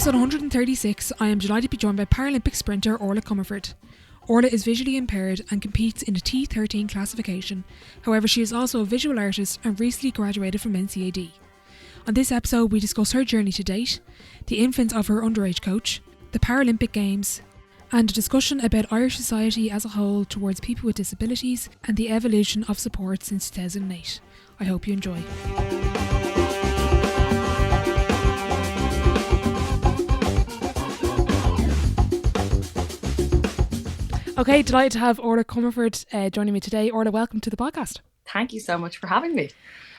episode 136, I am delighted to be joined by Paralympic sprinter Orla Comerford. Orla is visually impaired and competes in the T13 classification. However, she is also a visual artist and recently graduated from NCAD. On this episode, we discuss her journey to date, the influence of her underage coach, the Paralympic Games, and a discussion about Irish society as a whole towards people with disabilities and the evolution of support since 2008. I hope you enjoy. Okay, delighted to have Orla Comerford joining me today. Orla, welcome to the podcast. Thank you so much for having me.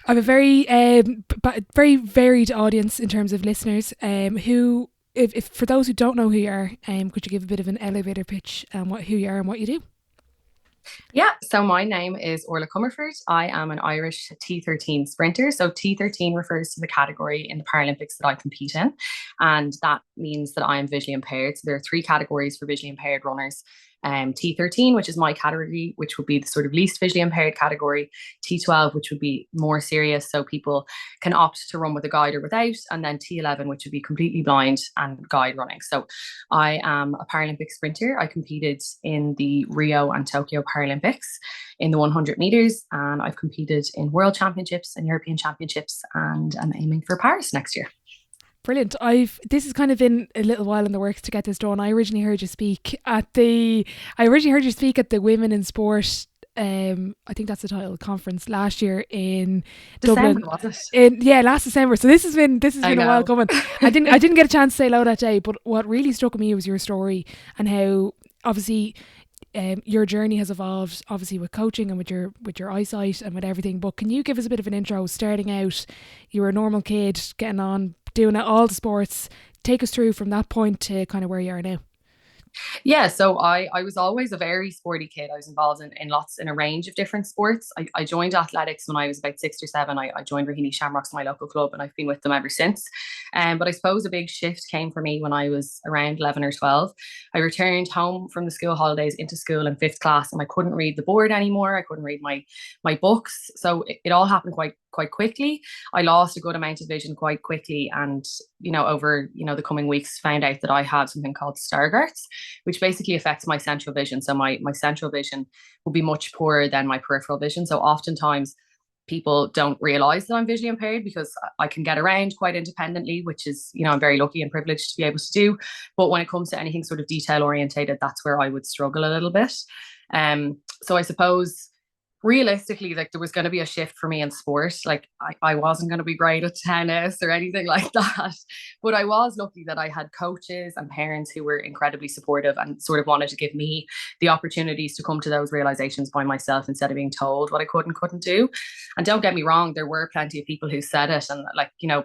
I have a very varied audience in terms of listeners who, if for those who don't know who you are, could you give a bit of an elevator pitch on who you are and what you do? Yeah, so my name is Orla Comerford. I am an Irish T13 sprinter. So T13 refers to the category in the Paralympics that I compete in. And that means that I am visually impaired. So there are three categories for visually impaired runners. T13, which is my category, which would be the sort of least visually impaired category. T12, which would be more serious, so people can opt to run with a guide or without. And then T11, which would be completely blind and guide running. So I am a Paralympic sprinter. I competed in the Rio and Tokyo Paralympics in the 100 meters, and I've competed in World Championships and European Championships, and I'm aiming for Paris next year. Brilliant. This has kind of been a little while in the works to get this done. I originally heard you speak at the Women in Sport, I think that's the title, conference last year in December, Dublin. was it? Last December. So this has been a while coming. I didn't get a chance to say hello that day, but what really struck me was your story and how obviously your journey has evolved, obviously with coaching and with your eyesight and with everything. But can you give us a bit of an intro? Starting out, you were a normal kid, getting on, doing all the sports. Take us through from that point to kind of where you are now. Yeah, so I was always a very sporty kid. I was involved in a range of different sports. I joined athletics when I was about 6 or 7. I joined Raheny Shamrocks, my local club, and I've been with them ever since. But I suppose a big shift came for me when I was around 11 or 12. I returned home from the school holidays into school in 5th class, and I couldn't read the board anymore. I couldn't read my books. So it all happened quite quickly. I lost a good amount of vision quite quickly, and over the coming weeks found out that I had something called Stargardt, which basically affects my central vision. So my central vision will be much poorer than my peripheral vision. So oftentimes people don't realize that I'm visually impaired because I can get around quite independently, which is, I'm very lucky and privileged to be able to do. But when it comes to anything sort of detail orientated, that's where I would struggle a little bit. So I suppose realistically, like, there was going to be a shift for me in sport. Like I wasn't going to be great at tennis or anything like that, but I was lucky that I had coaches and parents who were incredibly supportive and sort of wanted to give me the opportunities to come to those realizations by myself instead of being told what I could and couldn't do. And don't get me wrong, there were plenty of people who said it, and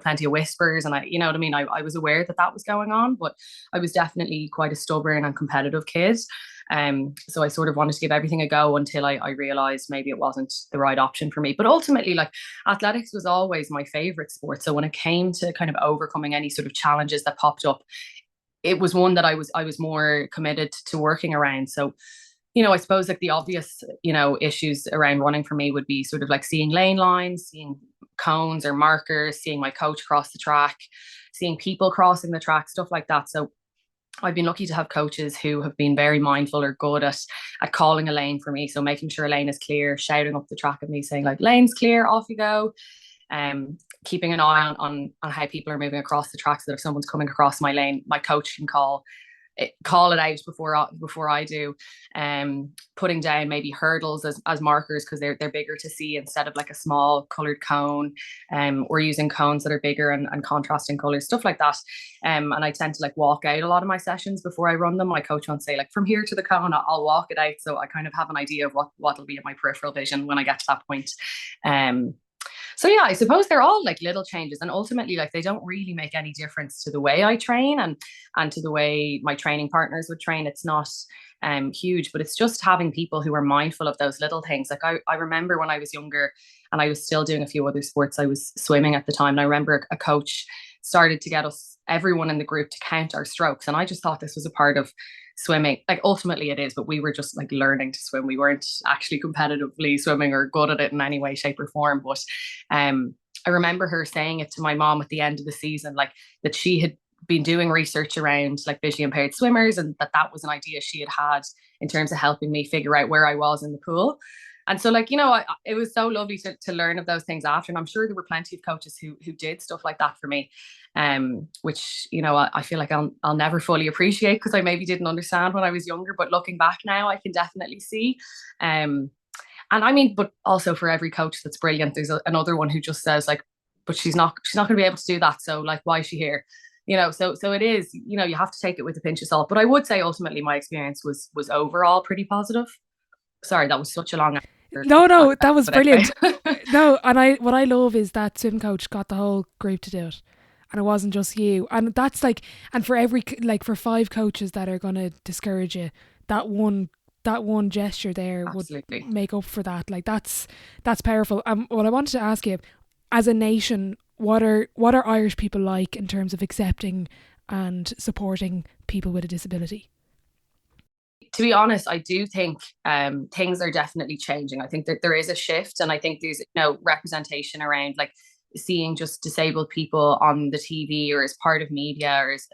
plenty of whispers, and I was aware that was going on, but I was definitely quite a stubborn and competitive kid. So I sort of wanted to give everything a go until I realized maybe it wasn't the right option for me. But ultimately, athletics was always my favorite sport. So when it came to kind of overcoming any sort of challenges that popped up, it was one that I was more committed to working around. So, I suppose the obvious, issues around running for me would be sort of seeing lane lines, seeing cones or markers, seeing my coach cross the track, seeing people crossing the track, stuff like that. So I've been lucky to have coaches who have been very mindful or good at calling a lane for me. So making sure a lane is clear, shouting up the track at me, saying lane's clear, off you go. Keeping an eye on how people are moving across the track, so that if someone's coming across my lane, my coach can call it out before I do. Putting down maybe hurdles as markers because they're bigger to see instead of a small coloured cone, or using cones that are bigger and contrasting colours, stuff like that. And I tend to walk out a lot of my sessions before I run them. My coach won't say from here to the cone, I'll walk it out, so I kind of have an idea of what'll be in my peripheral vision when I get to that point. So yeah, I suppose they're all little changes, and ultimately they don't really make any difference to the way I train and to the way my training partners would train. It's not huge, but it's just having people who are mindful of those little things. I remember when I was younger and I was still doing a few other sports. I was swimming at the time, and I remember a coach started to get everyone in the group to count our strokes, and I just thought this was a part of swimming. Ultimately it is, but we were just learning to swim. We weren't actually competitively swimming or good at it in any way, shape or form. But I remember her saying it to my mom at the end of the season, that she had been doing research around like visually impaired swimmers, and that was an idea she had in terms of helping me figure out where I was in the pool. And so, like, it was so lovely to learn of those things after. And I'm sure there were plenty of coaches who did stuff like that for me, which, I feel like I'll never fully appreciate because I maybe didn't understand when I was younger. But looking back now, I can definitely see. And I mean, but also for every coach that's brilliant, there's another one who just says like, but she's not going to be able to do that. So like, why is she here? So it is, you have to take it with a pinch of salt. But I would say ultimately my experience was overall pretty positive. Sorry, that was such a long answer. No, that was brilliant. No, and what I love is that swim coach got the whole group to do it, and it wasn't just you. And that's like, and for every, like, for 5 coaches that are going to discourage you, that one gesture there Absolutely would make up for that. Like that's powerful. What I wanted to ask you, as a nation, what are Irish people like in terms of accepting and supporting people with a disability? To be honest, I do think things are definitely changing. I think that there is a shift, and I think there's representation around like seeing just disabled people on the TV or as part of media, or as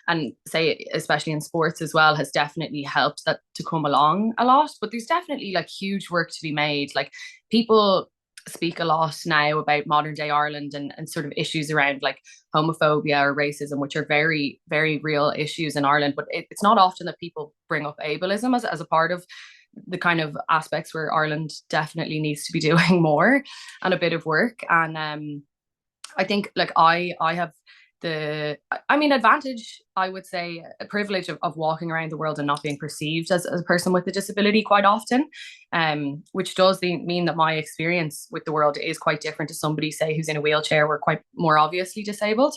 and say especially in sports as well, has definitely helped that to come along a lot. But there's definitely like huge work to be made. Like people speak a lot now about modern day Ireland and sort of issues around like homophobia or racism, which are very, very real issues in Ireland. But it's not often that people bring up ableism as a part of the kind of aspects where Ireland definitely needs to be doing more and a bit of work. And I think like I have advantage, I would say, a privilege of walking around the world and not being perceived as a person with a disability quite often, which does mean that my experience with the world is quite different to somebody, say, who's in a wheelchair or quite more obviously disabled.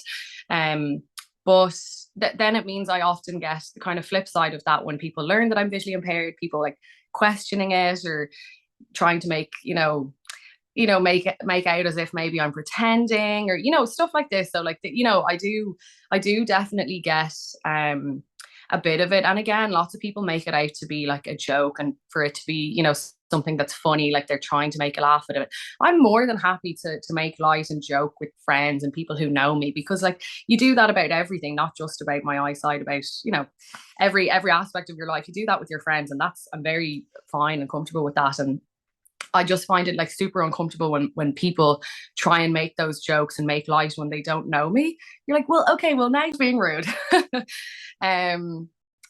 But then it means I often get the kind of flip side of that when people learn that I'm visually impaired, people like questioning it or trying to make make out as if maybe I'm pretending or stuff like this. So like I do definitely get a bit of it. And again, lots of people make it out to be like a joke and for it to be something that's funny, like they're trying to make a laugh out of it. I'm more than happy to make light and joke with friends and people who know me, because like you do that about everything, not just about my eyesight, about every aspect of your life. You do that with your friends, and I'm very fine and comfortable with that. And I just find it like super uncomfortable when people try and make those jokes and make light when they don't know me. You're like, well, okay, well, now you're being rude.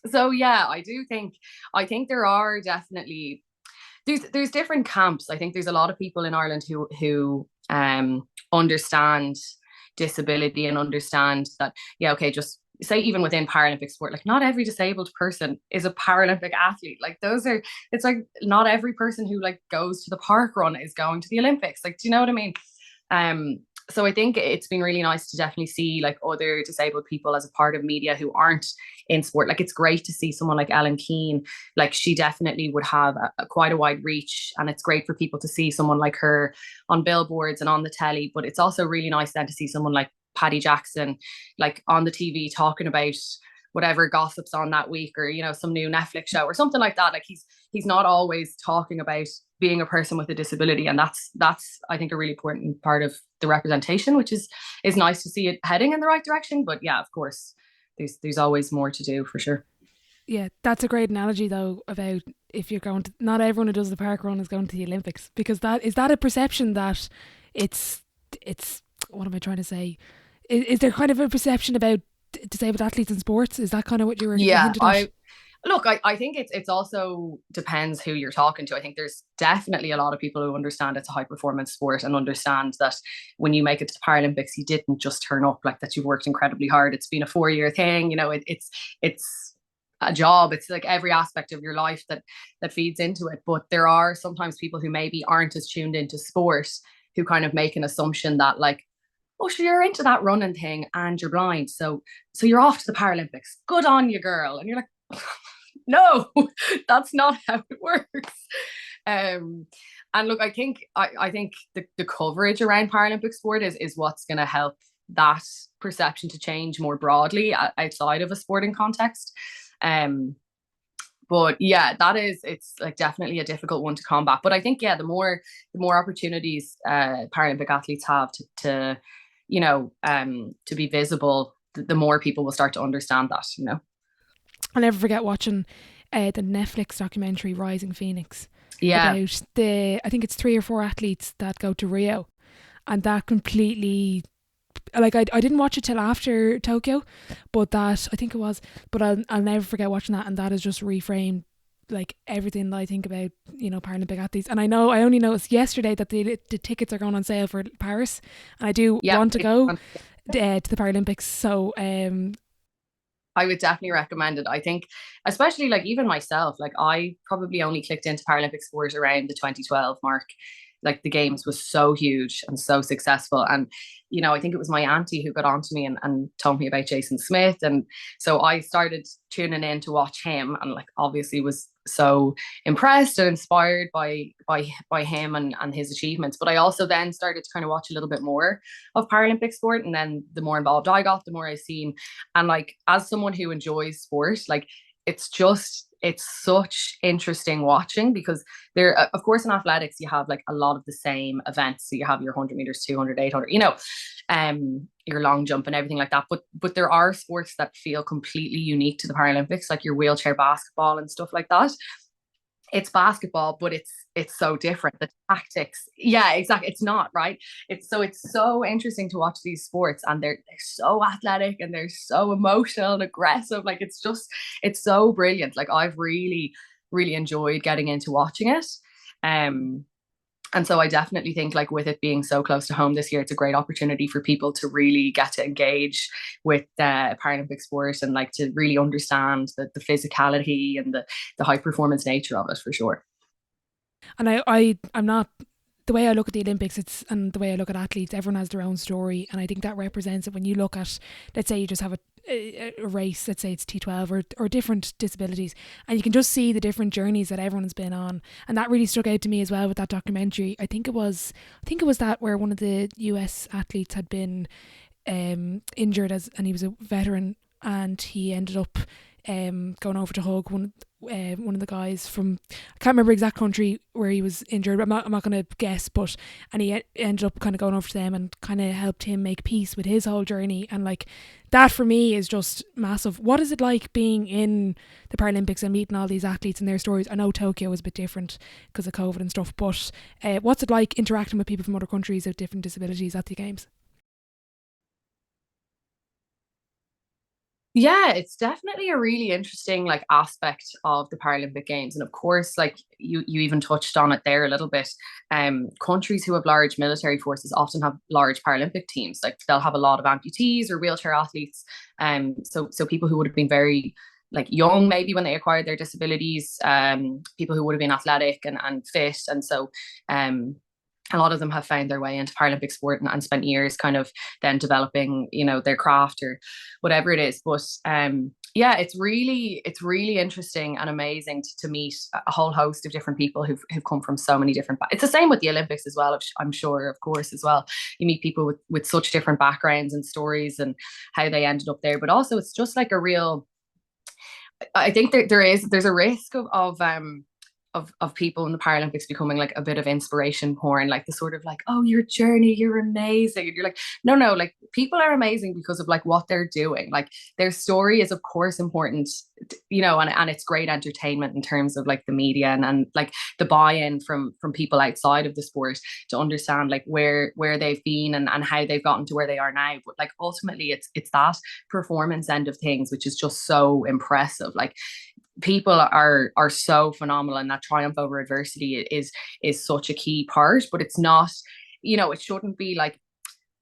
So yeah, I think there are definitely there's different camps. I think there's a lot of people in Ireland who understand disability and understand that, yeah, okay, just say even within Paralympic sport, like not every disabled person is a Paralympic athlete. Like it's like not every person who like goes to the park run is going to the Olympics. Like, do you know what I mean? So I think it's been really nice to definitely see like other disabled people as a part of media who aren't in sport. Like it's great to see someone like Ellen Keane, like she definitely would have quite a wide reach, and it's great for people to see someone like her on billboards and on the telly. But it's also really nice then to see someone like Paddy Jackson like on the TV talking about whatever gossips on that week, or some new Netflix show or something like that. Like he's not always talking about being a person with a disability, and that's I think a really important part of the representation, which is nice to see it heading in the right direction. But yeah, of course there's always more to do for sure. Yeah, that's a great analogy though, about if you're going to, not everyone who does the park run is going to the Olympics, because that is that a perception that it's what am I trying to say? Is there kind of a perception about disabled athletes in sports? Is that kind of what you were Yeah, I I think it's also depends who you're talking to. I think there's definitely a lot of people who understand it's a high performance sport and understand that when you make it to the Paralympics, you didn't just turn up, like that you've worked incredibly hard. It's been a 4-year thing. It's a job. It's like every aspect of your life that feeds into it. But there are sometimes people who maybe aren't as tuned into sport who kind of make an assumption that like, oh, sure, you're into that running thing and you're blind, so you're off to the Paralympics. Good on you, girl. And you're like, no, that's not how it works. And look, I think the coverage around Paralympic sport is what's going to help that perception to change more broadly outside of a sporting context. But yeah, it's like definitely a difficult one to combat. But I think, yeah, the more opportunities Paralympic athletes have to be visible the more people will start to understand that, I'll never forget watching the Netflix documentary Rising Phoenix Yeah. about I think it's 3 or 4 athletes that go to Rio, and that completely, like, I didn't watch it till after Tokyo, but that, I think it was, but I'll never forget watching that, and that has just reframed like everything that I think about, Paralympic athletes. And I only noticed yesterday that the tickets are going on sale for Paris, and I do Yeah. want to go to the Paralympics. So I would definitely recommend it. I think, especially like even myself, like I probably only clicked into Paralympic sport around the 2012 mark. Like the games was so huge and so successful. And, I think it was my auntie who got onto me and told me about Jason Smith. And so I started tuning in to watch him, and like obviously was so impressed and inspired by him and his achievements. But I also then started to kind of watch a little bit more of Paralympic sport. And then the more involved I got, the more I seen. And like as someone who enjoys sport, like it's such interesting watching, because there, of course, in athletics you have like a lot of the same events. So you have your 100 meters, 200, 800, your long jump and everything like that. But there are sports that feel completely unique to the Paralympics, like your wheelchair basketball and stuff like that. It's basketball, but it's so different. The tactics, yeah, exactly. It's not right. It's so interesting to watch these sports, and they're so athletic and they're so emotional and aggressive. Like it's so brilliant. Like I've really really enjoyed getting into watching it. Um, and so I definitely think, like, with it being so close to home this year, it's a great opportunity for people to really get to engage with Paralympic sport, and like to really understand the physicality and the high performance nature of it, for sure. And I'm not, the way I look at the Olympics, and the way I look at athletes, everyone has their own story, and I think that represents it. When you look at, let's say you just have a race, let's say it's T12 or different disabilities, and you can just see the different journeys that everyone's been on, and that really stuck out to me as well with that documentary. I think it was that where one of the US athletes had been injured, and he was a veteran, and he ended up going over to hug one of the guys from, I can't remember exact country where he was injured. I'm not going to guess, but, and he ended up kind of going over to them and kind of helped him make peace with his whole journey. And like that for me is just massive. What is it like being in the Paralympics and meeting all these athletes and their stories? I know Tokyo was a bit different because of COVID and stuff, but what's it like interacting with people from other countries with different disabilities at the games? Yeah, it's definitely a really interesting like aspect of the Paralympic Games. And of course, like you even touched on it there a little bit. Countries who have large military forces often have large Paralympic teams. Like they'll have a lot of amputees or wheelchair athletes. So people who would have been very like young maybe when they acquired their disabilities, people who would have been athletic and fit. And so a lot of them have found their way into Paralympic sport and spent years kind of then developing, their craft or whatever it is. But yeah, it's really interesting and amazing to meet a whole host of different people who've come from so many different. It's the same with the Olympics as well. I'm sure, of course, as well. You meet people with such different backgrounds and stories and how they ended up there. But also, it's just like a real. I think there's a risk of people in the Paralympics becoming like a bit of inspiration porn, like the sort of like, oh, your journey, you're amazing. And you're like, no, like people are amazing because of like what they're doing. Like their story is of course important, and it's great entertainment in terms of like the media and like the buy-in from people outside of the sport to understand like where they've been and how they've gotten to where they are now. But like ultimately it's that performance end of things which is just so impressive. Like people are so phenomenal, and that triumph over adversity is such a key part. But it's not, it shouldn't be like,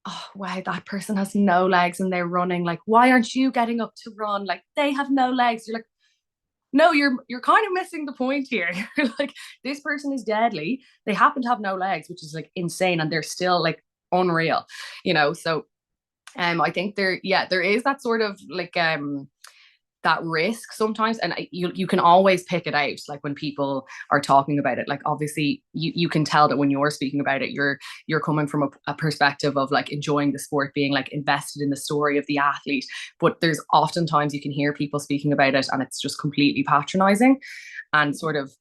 oh wow, that person has no legs and they're running, like why aren't you getting up to run, like they have no legs. You're like, no, you're kind of missing the point here. You're like, this person is deadly, they happen to have no legs, which is like insane, and they're still like unreal. So I think there is that sort of like that risk sometimes, and you can always pick it out, like when people are talking about it. Like obviously you can tell that when you're speaking about it, you're coming from a perspective of like enjoying the sport, being like invested in the story of the athlete. But there's oftentimes you can hear people speaking about it and it's just completely patronizing, and sort of,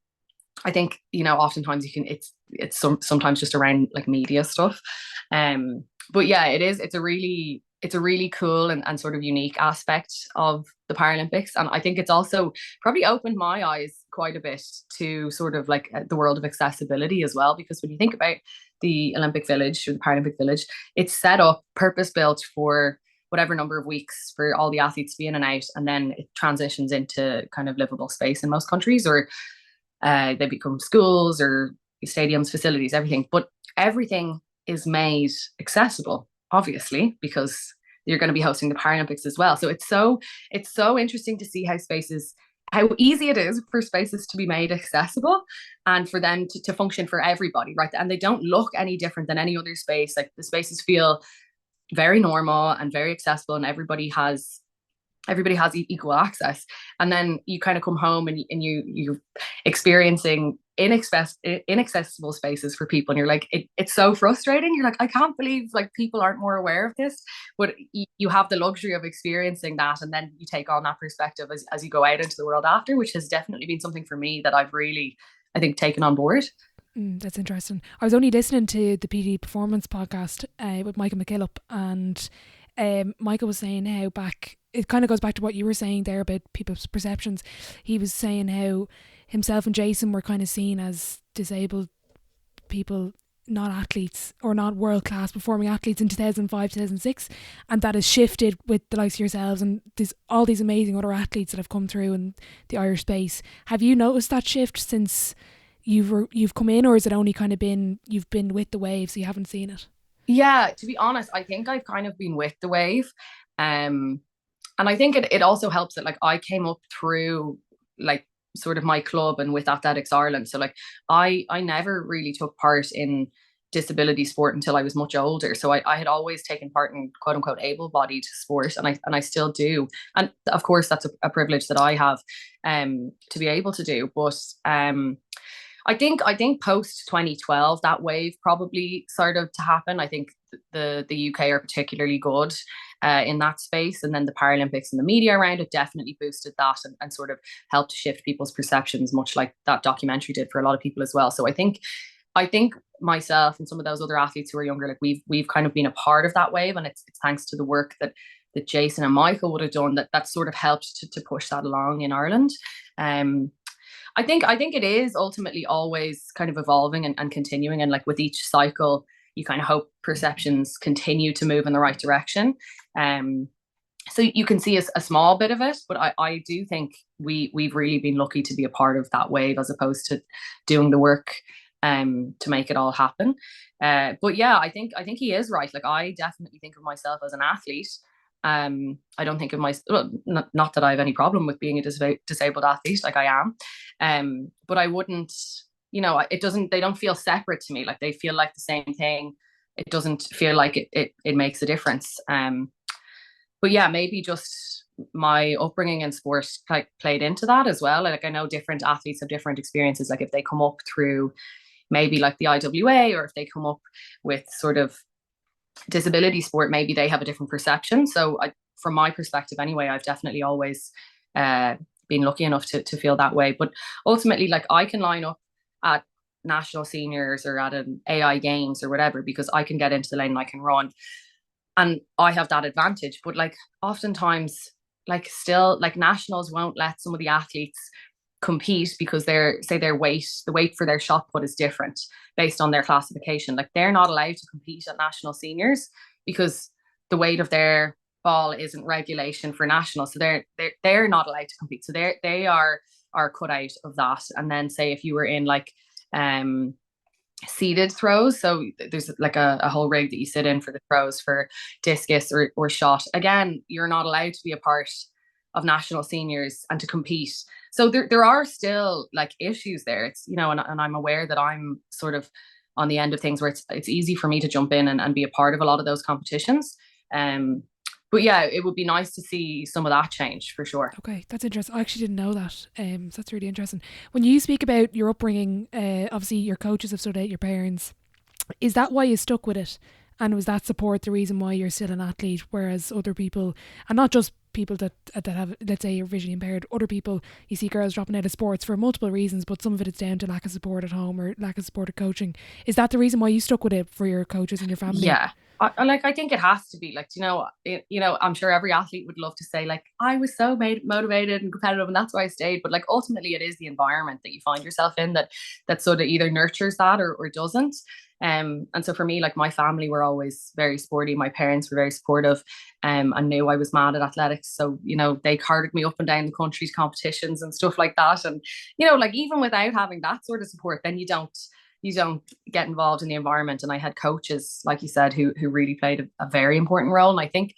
I think, oftentimes you can, it's sometimes just around like media stuff. But yeah, it's a really it's a really cool and sort of unique aspect of the Paralympics. And I think it's also probably opened my eyes quite a bit to sort of like the world of accessibility as well. Because when you think about the Olympic Village or the Paralympic Village, it's set up, purpose built for whatever number of weeks for all the athletes to be in and out. And then it transitions into kind of livable space in most countries, or they become schools or stadiums, facilities, everything. But everything is made accessible, obviously, because you're going to be hosting the Paralympics as well. So it's so interesting to see how easy it is for spaces to be made accessible and for them to function for everybody, right? And they don't look any different than any other space. Like the spaces feel very normal and very accessible, and everybody has equal access. And then you kind of come home and you're experiencing inaccessible spaces for people, and you're like, it's so frustrating. You're like, I can't believe like people aren't more aware of this. But you have the luxury of experiencing that, and then you take on that perspective as you go out into the world after, which has definitely been something for me that I've really, I think, taken on board. That's interesting. I was only listening to the PD Performance podcast with Michael McKillop, and Michael was saying how it kind of goes back to what you were saying there about people's perceptions. He was saying how himself and Jason were kind of seen as disabled people, not athletes or not world-class performing athletes in 2005, 2006, and that has shifted with the likes of yourselves and all these amazing other athletes that have come through in the Irish space. Have you noticed that shift since you've come in, or is it only kind of been you've been with the wave so you haven't seen it? Yeah, to be honest, I think I've kind of been with the wave. And I think it also helps that like I came up through like sort of my club and with Athletics Ireland. So like I never really took part in disability sport until I was much older. So I had always taken part in quote unquote able-bodied sport, and I still do. And of course that's a privilege that I have to be able to do. But I think post 2012 that wave probably started to happen. I think the UK are particularly good in that space, and then the Paralympics and the media around it definitely boosted that and sort of helped shift people's perceptions, much like that documentary did for a lot of people as well. So I think myself and some of those other athletes who are younger, like we've kind of been a part of that wave, and it's thanks to the work that Jason and Michael would have done that sort of helped to push that along in Ireland. I think it is ultimately always kind of evolving and continuing, and like with each cycle you kind of hope perceptions continue to move in the right direction. So you can see a small bit of it, but I do think we've really been lucky to be a part of that wave as opposed to doing the work to make it all happen. But yeah, I think he is right. Like I definitely think of myself as an athlete. I don't think of myself, not that I have any problem with being a disabled athlete, like I am. But I wouldn't, they don't feel separate to me. Like they feel like the same thing. It doesn't feel like it makes a difference. But yeah, maybe just my upbringing in sport like played into that as well. Like I know different athletes have different experiences. Like if they come up through maybe like the IWA, or if they come up with sort of disability sport, maybe they have a different perception. So from my perspective anyway, I've definitely always been lucky enough to feel that way. But ultimately, like I can line up at national seniors or at an AI games or whatever, because I can get into the lane and I can run, and I have that advantage. But like oftentimes, like still like nationals won't let some of the athletes compete because the weight for their shot put is different based on their classification. Like they're not allowed to compete at national seniors because the weight of their ball isn't regulation for nationals. So they're not allowed to compete. So they are cut out of that. And then say if you were in like seated throws, so there's like a whole rig that you sit in for the throws for discus or shot, again you're not allowed to be a part of national seniors and to compete. So there are still like issues there. It's and I'm aware that I'm sort of on the end of things where it's easy for me to jump in and be a part of a lot of those competitions. But yeah, it would be nice to see some of that change for sure. Okay, that's interesting. I actually didn't know that. So that's really interesting. When you speak about your upbringing, obviously your coaches have stood out, your parents. Is that why you stuck with it? And was that support the reason why you're still an athlete, whereas other people, and not just people that have, let's say, are visually impaired, other people, you see girls dropping out of sports for multiple reasons, but some of it is down to lack of support at home or lack of support of coaching. Is that the reason why you stuck with it for your coaches and your family? Yeah. I think it has to be like, I'm sure every athlete would love to say like, I was so motivated and competitive and that's why I stayed. But like, ultimately it is the environment that you find yourself in that sort of either nurtures that or doesn't. And so for me, like my family were always very sporty. My parents were very supportive, and knew I was mad at athletics. So, they carted me up and down the country to competitions and stuff like that. And, like even without having that sort of support, then you don't get involved in the environment. And I had coaches, like you said, who really played a very important role. And I think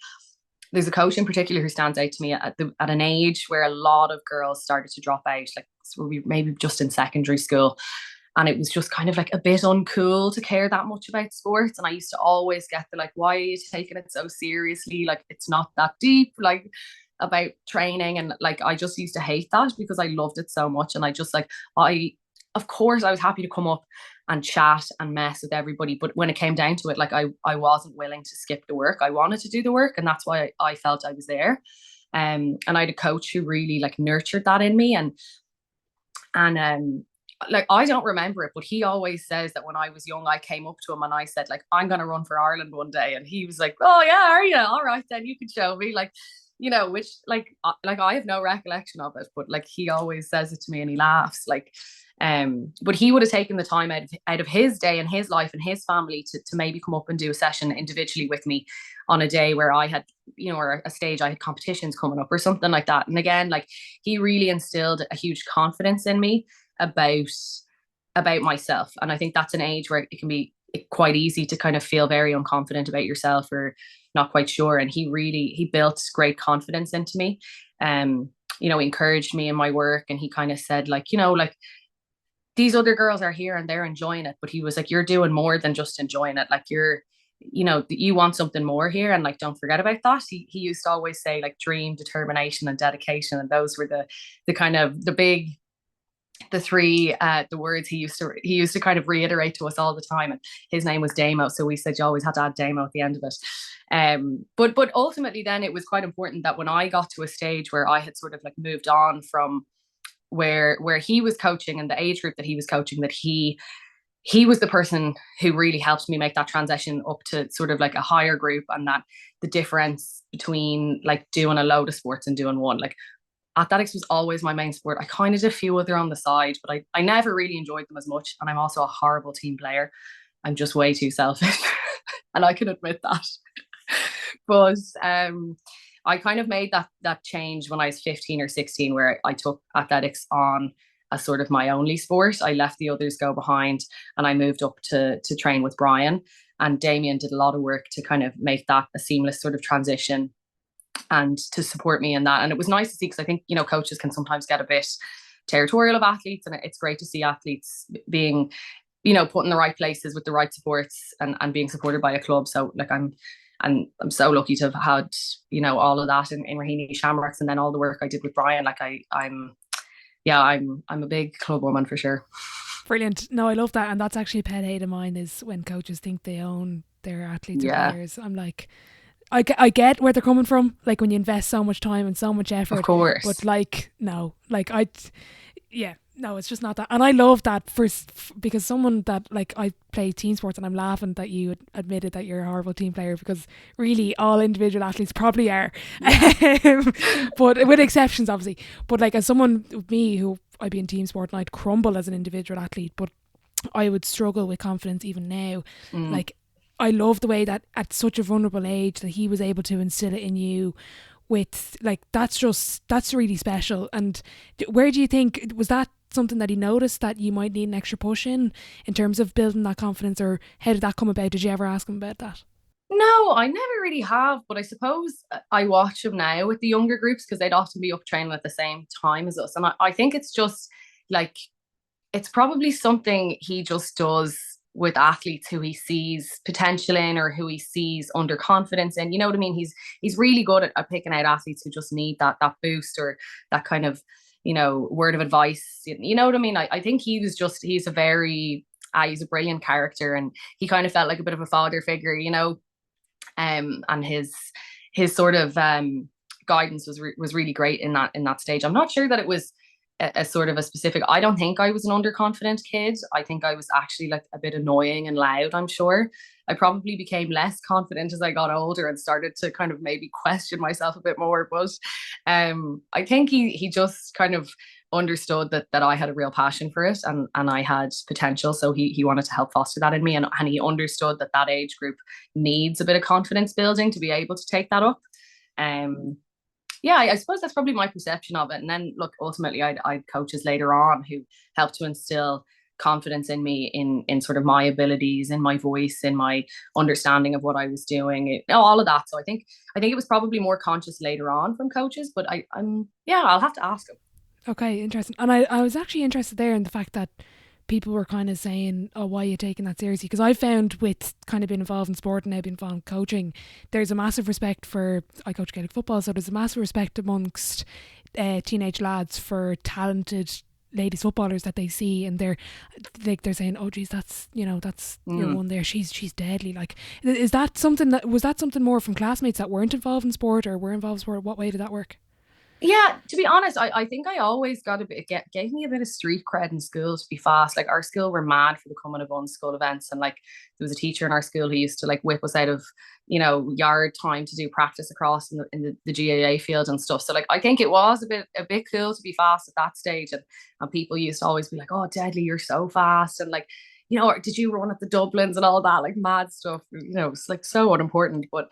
there's a coach in particular who stands out to me at an age where a lot of girls started to drop out, like so we maybe just in secondary school. And it was just kind of like a bit uncool to care that much about sports. And I used to always get the like, why are you taking it so seriously? Like, it's not that deep, like about training. And like, I just used to hate that because I loved it so much. And I just like, of course, I was happy to come up and chat and mess with everybody. But when it came down to it, like I wasn't willing to skip the work. I wanted to do the work. And that's why I felt I was there. And I had a coach who really like nurtured that in me. And like, I don't remember it, but he always says that when I was young, I came up to him and I said, like, I'm going to run for Ireland one day. And he was like, oh, yeah, are you? All right, then you can show me. Like, which like I have no recollection of it, but like he always says it to me and he laughs. Like, but he would have taken the time out of his day and his life and his family to maybe come up and do a session individually with me on a day where I had, or a stage I had competitions coming up or something like that. And again, like he really instilled a huge confidence in me about myself. And I think that's an age where it can be quite easy to kind of feel very unconfident about yourself or not quite sure. And he built great confidence into me. He encouraged me in my work, and he kind of said like, like these other girls are here and they're enjoying it. But he was like, you're doing more than just enjoying it. Like you want something more here. And like, don't forget about that. He used to always say like dream, determination and dedication. And those were the kind of the three the words he used to kind of reiterate to us all the time. And his name was Damo, so we said you always had to add Damo at the end of it. But ultimately then it was quite important that when I got to a stage where I had sort of like moved on from where he was coaching and the age group that he was coaching, that he was the person who really helped me make that transition up to sort of like a higher group. And that the difference between like doing a load of sports and doing one, like athletics was always my main sport. I kind of did a few other on the side, but I never really enjoyed them as much. And I'm also a horrible team player. I'm just way too selfish. And I can admit that. But I kind of made that change when I was 15 or 16, where I took athletics on as sort of my only sport. I let the others go behind and I moved up to train with Brian. And Damien did a lot of work to kind of make that a seamless sort of transition and to support me in that. And it was nice to see, because I think, coaches can sometimes get a bit territorial of athletes, and it's great to see athletes being, put in the right places with the right supports and being supported by a club. So like I'm so lucky to have had, all of that in Raheny Shamrocks, and then all the work I did with Brian. Like I'm a big club woman for sure. Brilliant. No, I love that. And that's actually a pet hate of mine, is when coaches think they own their athletes or players. I'm like, I get where they're coming from, like when you invest so much time and so much effort. Of course. But like, no, like no, it's just not that. And I love that because someone that, like, I play team sports, and I'm laughing that you admitted that you're a horrible team player, because really all individual athletes probably are. But with exceptions, obviously. But like, as someone with me, who I'd be in team sport and I'd crumble as an individual athlete, but I would struggle with confidence even now. Like, I love the way that at such a vulnerable age that he was able to instill it in you with, like, that's really special. And where do you think, was that something that he noticed that you might need an extra push in terms of building that confidence, or how did that come about? Did you ever ask him about that? No, I never really have, but I suppose I watch him now with the younger groups, because they'd often be up training at the same time as us. And I think it's just like, it's probably something he just does with athletes who he sees potential in, or who he sees underconfidence in. You know what I mean? He's really good at picking out athletes who just need that boost, or that kind of, word of advice. You know what I mean? I think he's a brilliant character, and he kind of felt like a bit of a father figure, and his sort of guidance was really great in that stage. I'm not sure that it was a sort of a specific, I don't think I was an underconfident kid. I think I was actually like a bit annoying and loud, I'm sure. I probably became less confident as I got older and started to kind of maybe question myself a bit more. But I think he just kind of understood that I had a real passion for it, and I had potential. So he wanted to help foster that in me. And he understood that age group needs a bit of confidence building to be able to take that up. Um, yeah, I suppose that's probably my perception of it. And then look, ultimately, I'd coaches later on who helped to instill confidence in me, in sort of my abilities, in my voice, in my understanding of what I was doing, all of that. So I think it was probably more conscious later on from coaches. But I'm yeah, I'll have to ask them. Okay, interesting. And I was actually interested there in the fact that people were kind of saying, oh, why are you taking that seriously? Because I found with kind of being involved in sport and now being involved in coaching, there's a massive respect for, I coach Gaelic football, so there's a massive respect amongst teenage lads for talented ladies footballers that they see, and they're saying, oh geez, that's your one there, she's deadly. Like, is that something was that something more from classmates that weren't involved in sport or were involved in sport? What way did that work? Yeah, to be honest, I think I always got a bit, gave me a bit of street cred in school to be fast. Like our school were mad for the coming of on-school events. And like there was a teacher in our school who used to like whip us out of, yard time to do practice across in the GAA field and stuff. So like I think it was a bit cool to be fast at that stage. And people used to always be like, oh, Deadly, you're so fast. And like, did you run at the Dublins and all that, like mad stuff, it's like so unimportant. But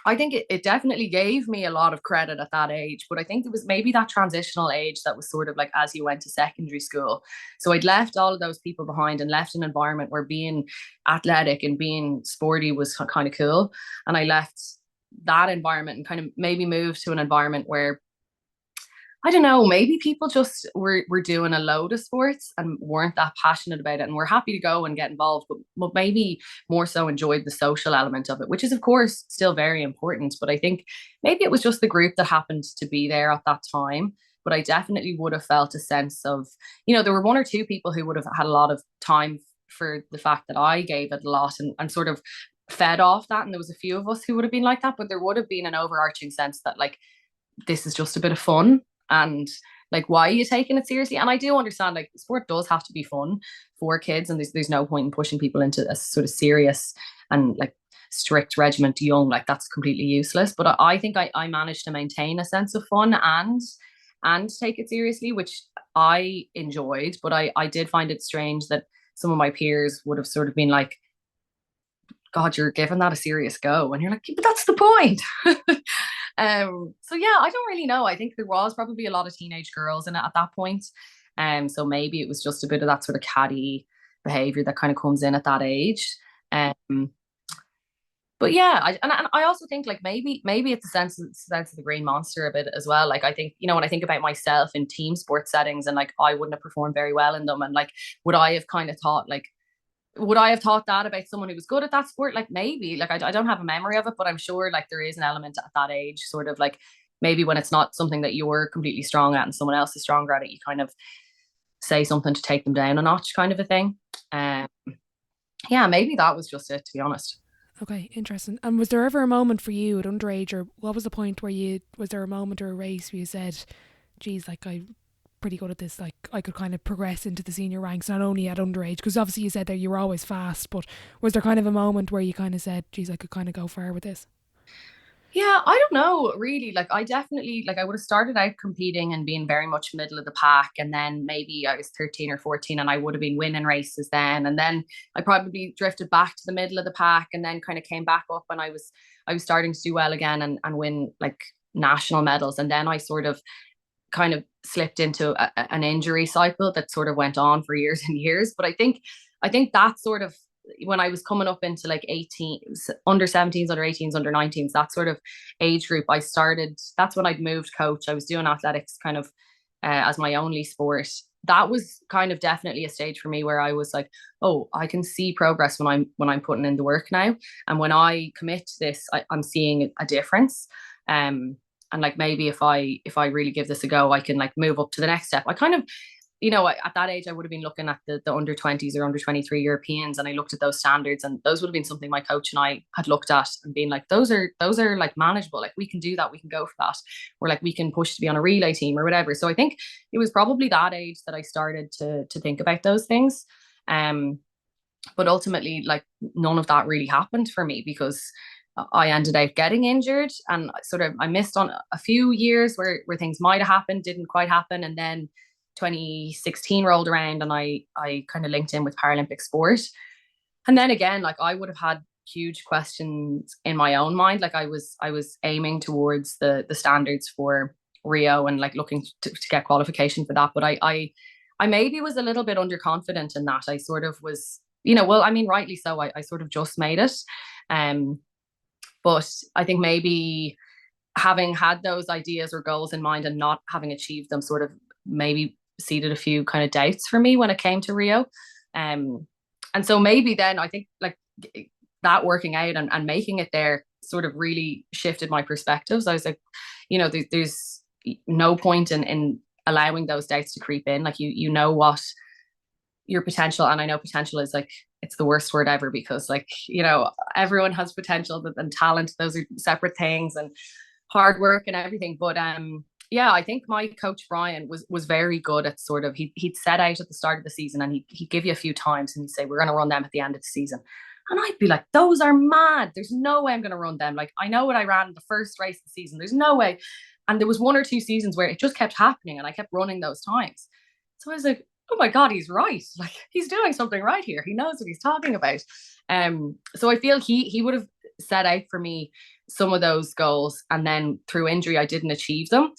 I think it definitely gave me a lot of credit at that age, but I think it was maybe that transitional age that was sort of like as you went to secondary school. So I'd left all of those people behind and left an environment where being athletic and being sporty was kind of cool. And I left that environment and kind of maybe moved to an environment where I don't know, maybe people just were doing a load of sports and weren't that passionate about it and were happy to go and get involved, but maybe more so enjoyed the social element of it, which is, of course, still very important. But I think maybe it was just the group that happened to be there at that time. But I definitely would have felt a sense of, there were one or two people who would have had a lot of time for the fact that I gave it a lot and sort of fed off that. And there was a few of us who would have been like that, but there would have been an overarching sense that like, this is just a bit of fun. And like, why are you taking it seriously? And I do understand like sport does have to be fun for kids, and there's no point in pushing people into a sort of serious and like strict regiment young. Like that's completely useless. But I think I managed to maintain a sense of fun and take it seriously, which I enjoyed. But I did find it strange that some of my peers would have sort of been like, God, you're giving that a serious go. And you're like, but that's the point. So yeah, I don't really know. I think there was probably a lot of teenage girls in it at that point. So maybe it was just a bit of that sort of catty behavior that kind of comes in at that age. But yeah, I also think like maybe it's a sense of the green monster a bit as well. Like I think, when I think about myself in team sports settings and like I wouldn't have performed very well in them, and like would I have thought that about someone who was good at that sport? Like maybe, like I don't have a memory of it, but I'm sure like there is an element at that age, sort of like maybe when it's not something that you're completely strong at and someone else is stronger at it, you kind of say something to take them down a notch, kind of a thing. Yeah, maybe that was just it, to be honest. Okay, interesting. And was there ever a moment for you at underage, or what was the point where was there a moment or a race where you said, geez, like I'm pretty good at this, like I could kind of progress into the senior ranks, not only at underage, because obviously you said that you were always fast, but was there kind of a moment where you kind of said, geez, I could kind of go far with this? Yeah, I don't know really. Like I definitely, like I would have started out competing and being very much middle of the pack, and then maybe I was 13 or 14 and I would have been winning races then, and then I probably drifted back to the middle of the pack and then kind of came back up, and I was starting to do well again and win like national medals, and then I sort of kind of slipped into an injury cycle that sort of went on for years and years. But I think that sort of, when I was coming up into like 18, under 17s, under 18s, under 19s, that sort of age group, that's when I'd moved coach. I was doing athletics kind of as my only sport. That was kind of definitely a stage for me where I was like, oh, I can see progress when I'm putting in the work now. And when I commit to this, I'm seeing a difference. And like maybe if I really give this a go, I can like move up to the next step. I kind of, you know, at that age, I would have been looking at the under 20s or under 23 Europeans, and I looked at those standards, and those would have been something my coach and I had looked at and been like, those are like manageable. Like, we can do that. We can go for that. Or like, we can push to be on a relay team or whatever. So I think it was probably that age that I started to think about those things. But ultimately, like, none of that really happened for me, because I ended up getting injured, and I missed on a few years where things might have happened, didn't quite happen. And then 2016 rolled around, and I kind of linked in with Paralympic sport. And then again, like, I would have had huge questions in my own mind. Like, I was aiming towards the standards for Rio, and like looking to get qualification for that. But I maybe was a little bit underconfident in that. I sort of was, you know, well, I mean, rightly so. I sort of just made it. But I think maybe having had those ideas or goals in mind and not having achieved them sort of maybe seeded a few kind of doubts for me when it came to Rio. And so maybe then I think like that working out and making it there sort of really shifted my perspectives. I was like, you know, there's no point in allowing those doubts to creep in. Like, you know what your potential, and I know potential is like, it's the worst word ever, because like, you know, everyone has potential and talent. Those are separate things, and hard work and everything. But yeah, I think my coach Brian was very good at sort of, he'd set out at the start of the season, and he'd give you a few times, and he'd say, we're going to run them at the end of the season. And I'd be like, those are mad. There's no way I'm going to run them. Like, I know what I ran in the first race of the season. There's no way. And there was 1 or 2 seasons where it just kept happening, and I kept running those times. So I was like, oh my God, he's right. Like, he's doing something right here. He knows what he's talking about. So I feel he would have set out for me some of those goals, and then through injury, I didn't achieve them.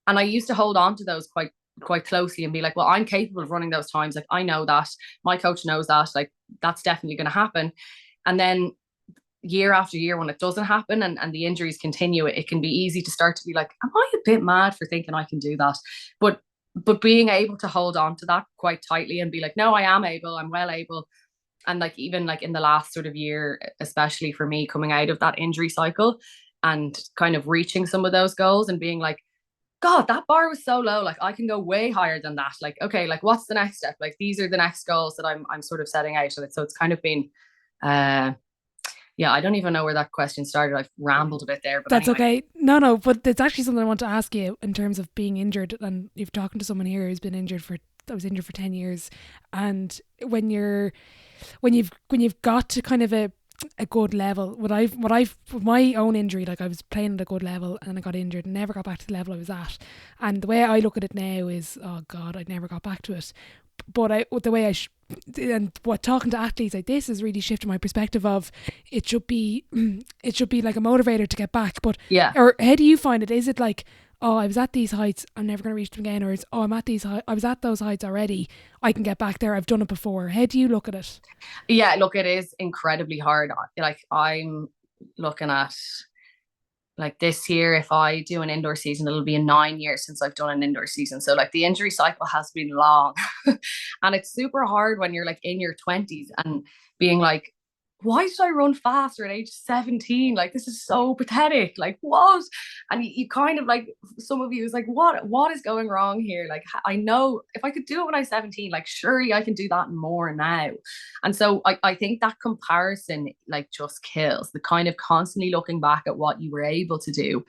And I used to hold on to those quite closely and be like, well, I'm capable of running those times. Like, I know that. My coach knows that. Like, that's definitely going to happen. And then year after year, when it doesn't happen and the injuries continue, it can be easy to start to be like, am I a bit mad for thinking I can do that? But being able to hold on to that quite tightly and be like, no, I am able, I'm well able. And like, even like in the last sort of year, especially for me, coming out of that injury cycle and kind of reaching some of those goals and being like, God, that bar was so low. Like, I can go way higher than that. Like, okay, like, what's the next step? Like, these are the next goals that I'm sort of setting out of it. So it's kind of been, yeah, I don't even know where that question started. I've rambled a bit there, but that's anyway. okay. No, but there's actually something I want to ask you in terms of being injured. And you're talking to someone here who's been injured for 10 years. And when you've got to kind of a good level, my own injury, like, I was playing at a good level and I got injured and never got back to the level I was at. And the way I look at it now is, oh God, I never got back to it. But talking to athletes like this has really shifted my perspective of it should be like a motivator to get back. But yeah, or how do you find it? Is it like, oh, I was at these heights, I'm never going to reach them again, or it's, oh, I was at those heights already, I can get back there, I've done it before? How do you look at it? Yeah, look, it is incredibly hard. Like, I'm looking at, like, this year, if I do an indoor season, it'll be 9 years since I've done an indoor season. So like, the injury cycle has been long. And it's super hard when you're like in your 20s and being like, why did I run faster at age 17? Like, this is so pathetic. Like, what? And you kind of like, some of you is like, what is going wrong here? Like, I know if I could do it when I was 17, like, surely I can do that more now. And so I think that comparison like just kills the kind of constantly looking back at what you were able to do.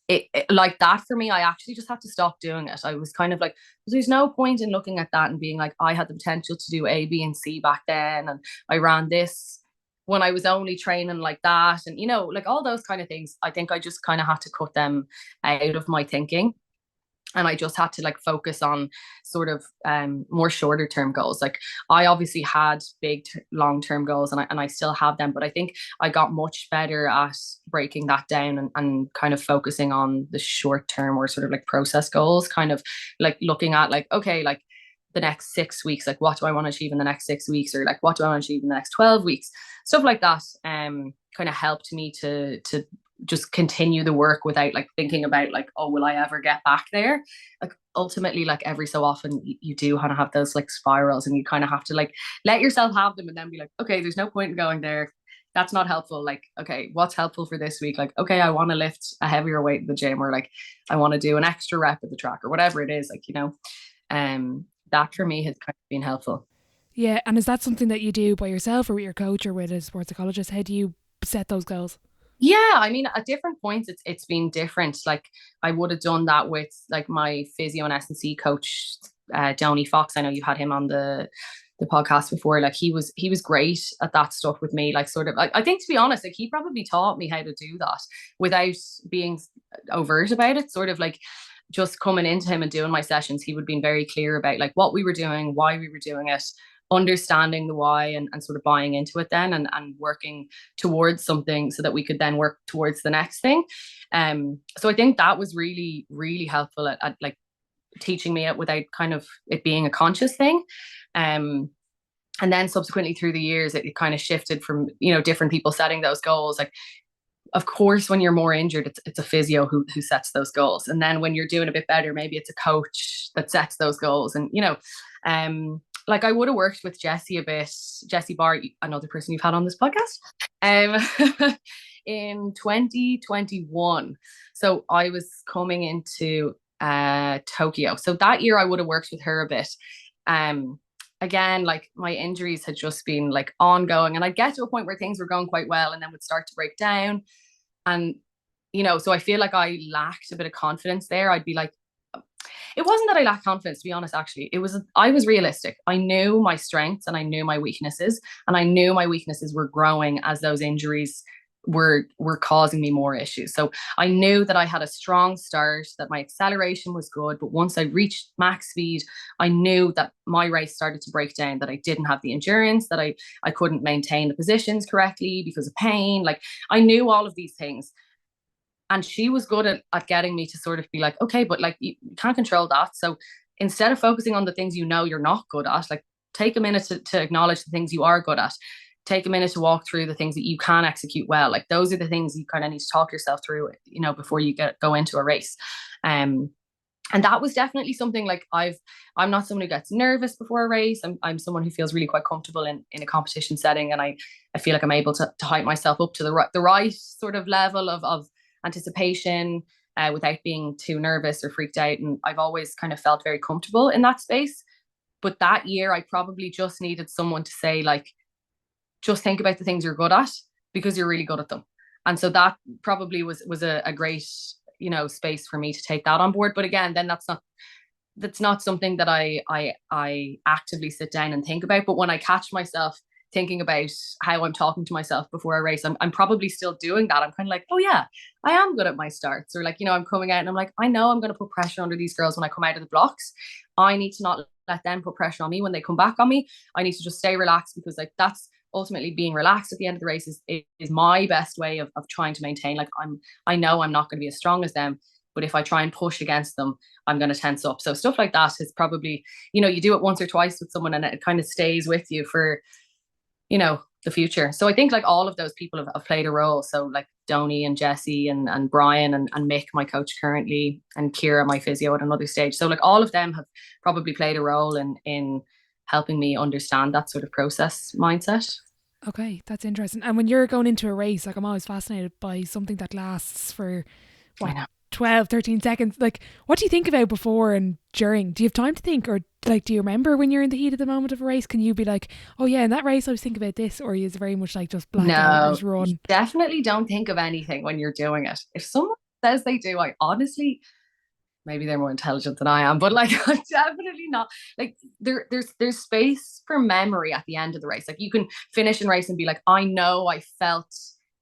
It like that for me, I actually just had to stop doing it. I was kind of like, there's no point in looking at that and being like, I had the potential to do A, B, and C back then, and I ran this when I was only training like that, and you know, like all those kind of things. I think I just kind of had to cut them out of my thinking. And I just had to like focus on sort of more shorter term goals. Like, I obviously had big long-term goals, and I still have them, but I think I got much better at breaking that down and kind of focusing on the short term or sort of like process goals, kind of like looking at like, okay, like the next 6 weeks, like what do I want to achieve in the next 6 weeks, or like what do I want to achieve in the next 12 weeks, stuff like that. Kind of helped me to just continue the work without like thinking about like, oh, will I ever get back there? Like, ultimately, like every so often you do kind of have those like spirals, and you kind of have to like let yourself have them and then be like, okay, there's no point in going there. That's not helpful. Like, okay, what's helpful for this week? Like, okay, I want to lift a heavier weight in the gym, or like I want to do an extra rep at the track, or whatever it is, like, you know. That for me has kind of been helpful. Yeah, and is that something that you do by yourself or with your coach or with a sports psychologist? How do you set those goals? Yeah, I mean, at different points, it's been different. Like I would have done that with like my physio and S&C coach, Downey Fox. I know you've had him on the podcast before. Like he was great at that stuff with me. Like sort of, I think to be honest, like he probably taught me how to do that without being overt about it. Sort of like just coming into him and doing my sessions, he would have been very clear about like what we were doing, why we were doing it, understanding the why, and sort of buying into it then, and working towards something so that we could then work towards the next thing. So I think that was really, really helpful at like teaching me it without kind of it being a conscious thing. And then subsequently through the years, it kind of shifted from, different people setting those goals. Like, of course, when you're more injured, it's a physio who sets those goals. And then when you're doing a bit better, maybe it's a coach that sets those goals. And, like I would have worked with Jessie a bit, Jessie Barr, another person you've had on this podcast, in 2021. So I was coming into Tokyo. So that year I would have worked with her a bit. Again, like my injuries had just been like ongoing, and I'd get to a point where things were going quite well and then would start to break down. And, so I feel like I lacked a bit of confidence there. I'd be like, it wasn't that I lacked confidence, to be honest, actually. I was realistic. I knew my strengths and I knew my weaknesses, and I knew my weaknesses were growing as those injuries were causing me more issues. So I knew that I had a strong start, that my acceleration was good, but once I reached max speed, I knew that my race started to break down, that I didn't have the endurance, that I couldn't maintain the positions correctly because of pain. Like I knew all of these things. And she was good at getting me to sort of be like, okay, but like you can't control that. So instead of focusing on the things you're not good at, like take a minute to acknowledge the things you are good at. Take a minute to walk through the things that you can execute well. Like those are the things you kind of need to talk yourself through, before you go into a race. And that was definitely something like I'm not someone who gets nervous before a race. I'm someone who feels really quite comfortable in a competition setting. And I feel like I'm able to hype myself up to the right sort of level of anticipation without being too nervous or freaked out. And I've always kind of felt very comfortable in that space. But that year I probably just needed someone to say like, just think about the things you're good at because you're really good at them. And so that probably was a great, space for me to take that on board. But again, then that's not something that I actively sit down and think about. But when I catch myself thinking about how I'm talking to myself before a race, I'm probably still doing that. I'm kind of like, oh yeah, I am good at my starts. Or like, I'm coming out and I'm like, I know I'm going to put pressure under these girls when I come out of the blocks. I need to not let them put pressure on me when they come back on me. I need to just stay relaxed, because like that's ultimately being relaxed at the end of the race is my best way of trying to maintain. Like I know I'm not going to be as strong as them, but if I try and push against them, I'm going to tense up. So stuff like that is probably, you do it once or twice with someone and it kind of stays with you for, the future. So I think like all of those people have played a role. So like Donny and Jessie and Brian and Mick, my coach currently, and Kira, my physio at another stage. So like all of them have probably played a role in helping me understand that sort of process mindset. Okay, that's interesting. And when you're going into a race, like I'm always fascinated by something that lasts for what, 12, 13 seconds. Like, what do you think about before and during? Do you have time to think, or like, do you remember when you're in the heat of the moment of a race? Can you be like, oh yeah, in that race I was thinking about this, or is it very much like just black out and just run? Definitely don't think of anything when you're doing it. If someone says they do, I honestly, maybe they're more intelligent than I am, but like I'm definitely not. Like there's space for memory at the end of the race. Like you can finish in race and be like, I know I felt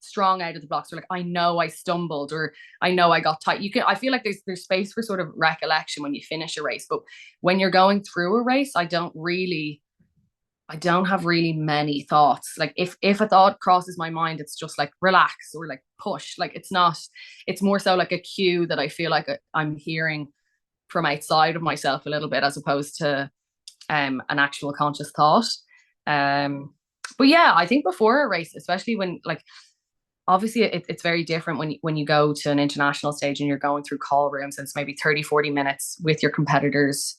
strong out of the blocks, or like I know I stumbled, or I know I got tight. I feel like there's space for sort of recollection when you finish a race. But when you're going through a race, I don't have really many thoughts. Like if a thought crosses my mind, it's just like relax or like push. Like it's more so like a cue that I feel like I'm hearing from outside of myself a little bit, as opposed to an actual conscious thought. But yeah, I think before a race, especially when like, obviously it's very different when you go to an international stage and you're going through call rooms and it's maybe 30-40 minutes with your competitors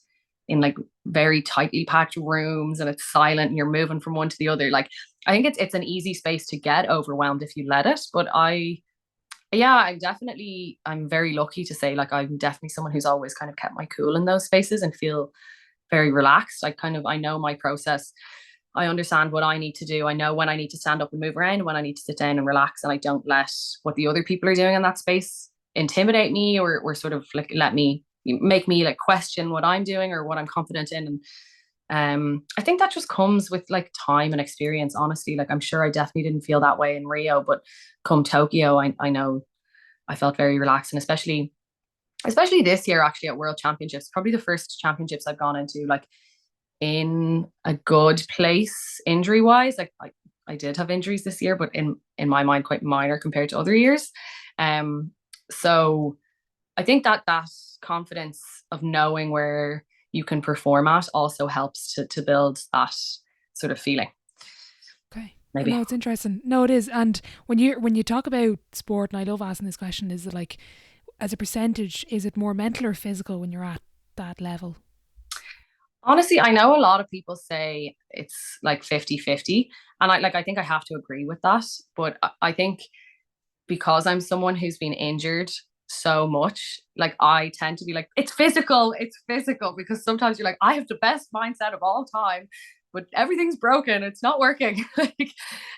in like very tightly packed rooms, and it's silent and you're moving from one to the other. Like I think it's an easy space to get overwhelmed if you let it. But I'm very lucky to say like I'm definitely someone who's always kind of kept my cool in those spaces and feel very relaxed. I know my process. I understand what I need to do. I know when I need to stand up and move around, when I need to sit down and relax, and I don't let what the other people are doing in that space intimidate me or sort of like make me like question what I'm doing or what I'm confident in. And I think that just comes with like time and experience, honestly. Like I'm sure I definitely didn't feel that way in Rio, but come Tokyo, I know I felt very relaxed. And especially this year actually at World Championships, probably the first championships I've gone into like in a good place injury wise. Like I did have injuries this year, but in my mind quite minor compared to other years. So I think that confidence of knowing where you can perform at also helps to build that sort of feeling. Okay. Maybe. No, it's interesting. No, it is. And when you talk about sport, and I love asking this question, is it like, as a percentage, is it more mental or physical when you're at that level? Honestly, I know a lot of people say it's like 50-50, and I think I have to agree with that. But I think because I'm someone who's been injured so much, like I tend to be like, it's physical, because sometimes you're like, I have the best mindset of all time, but everything's broken, it's not working. Like,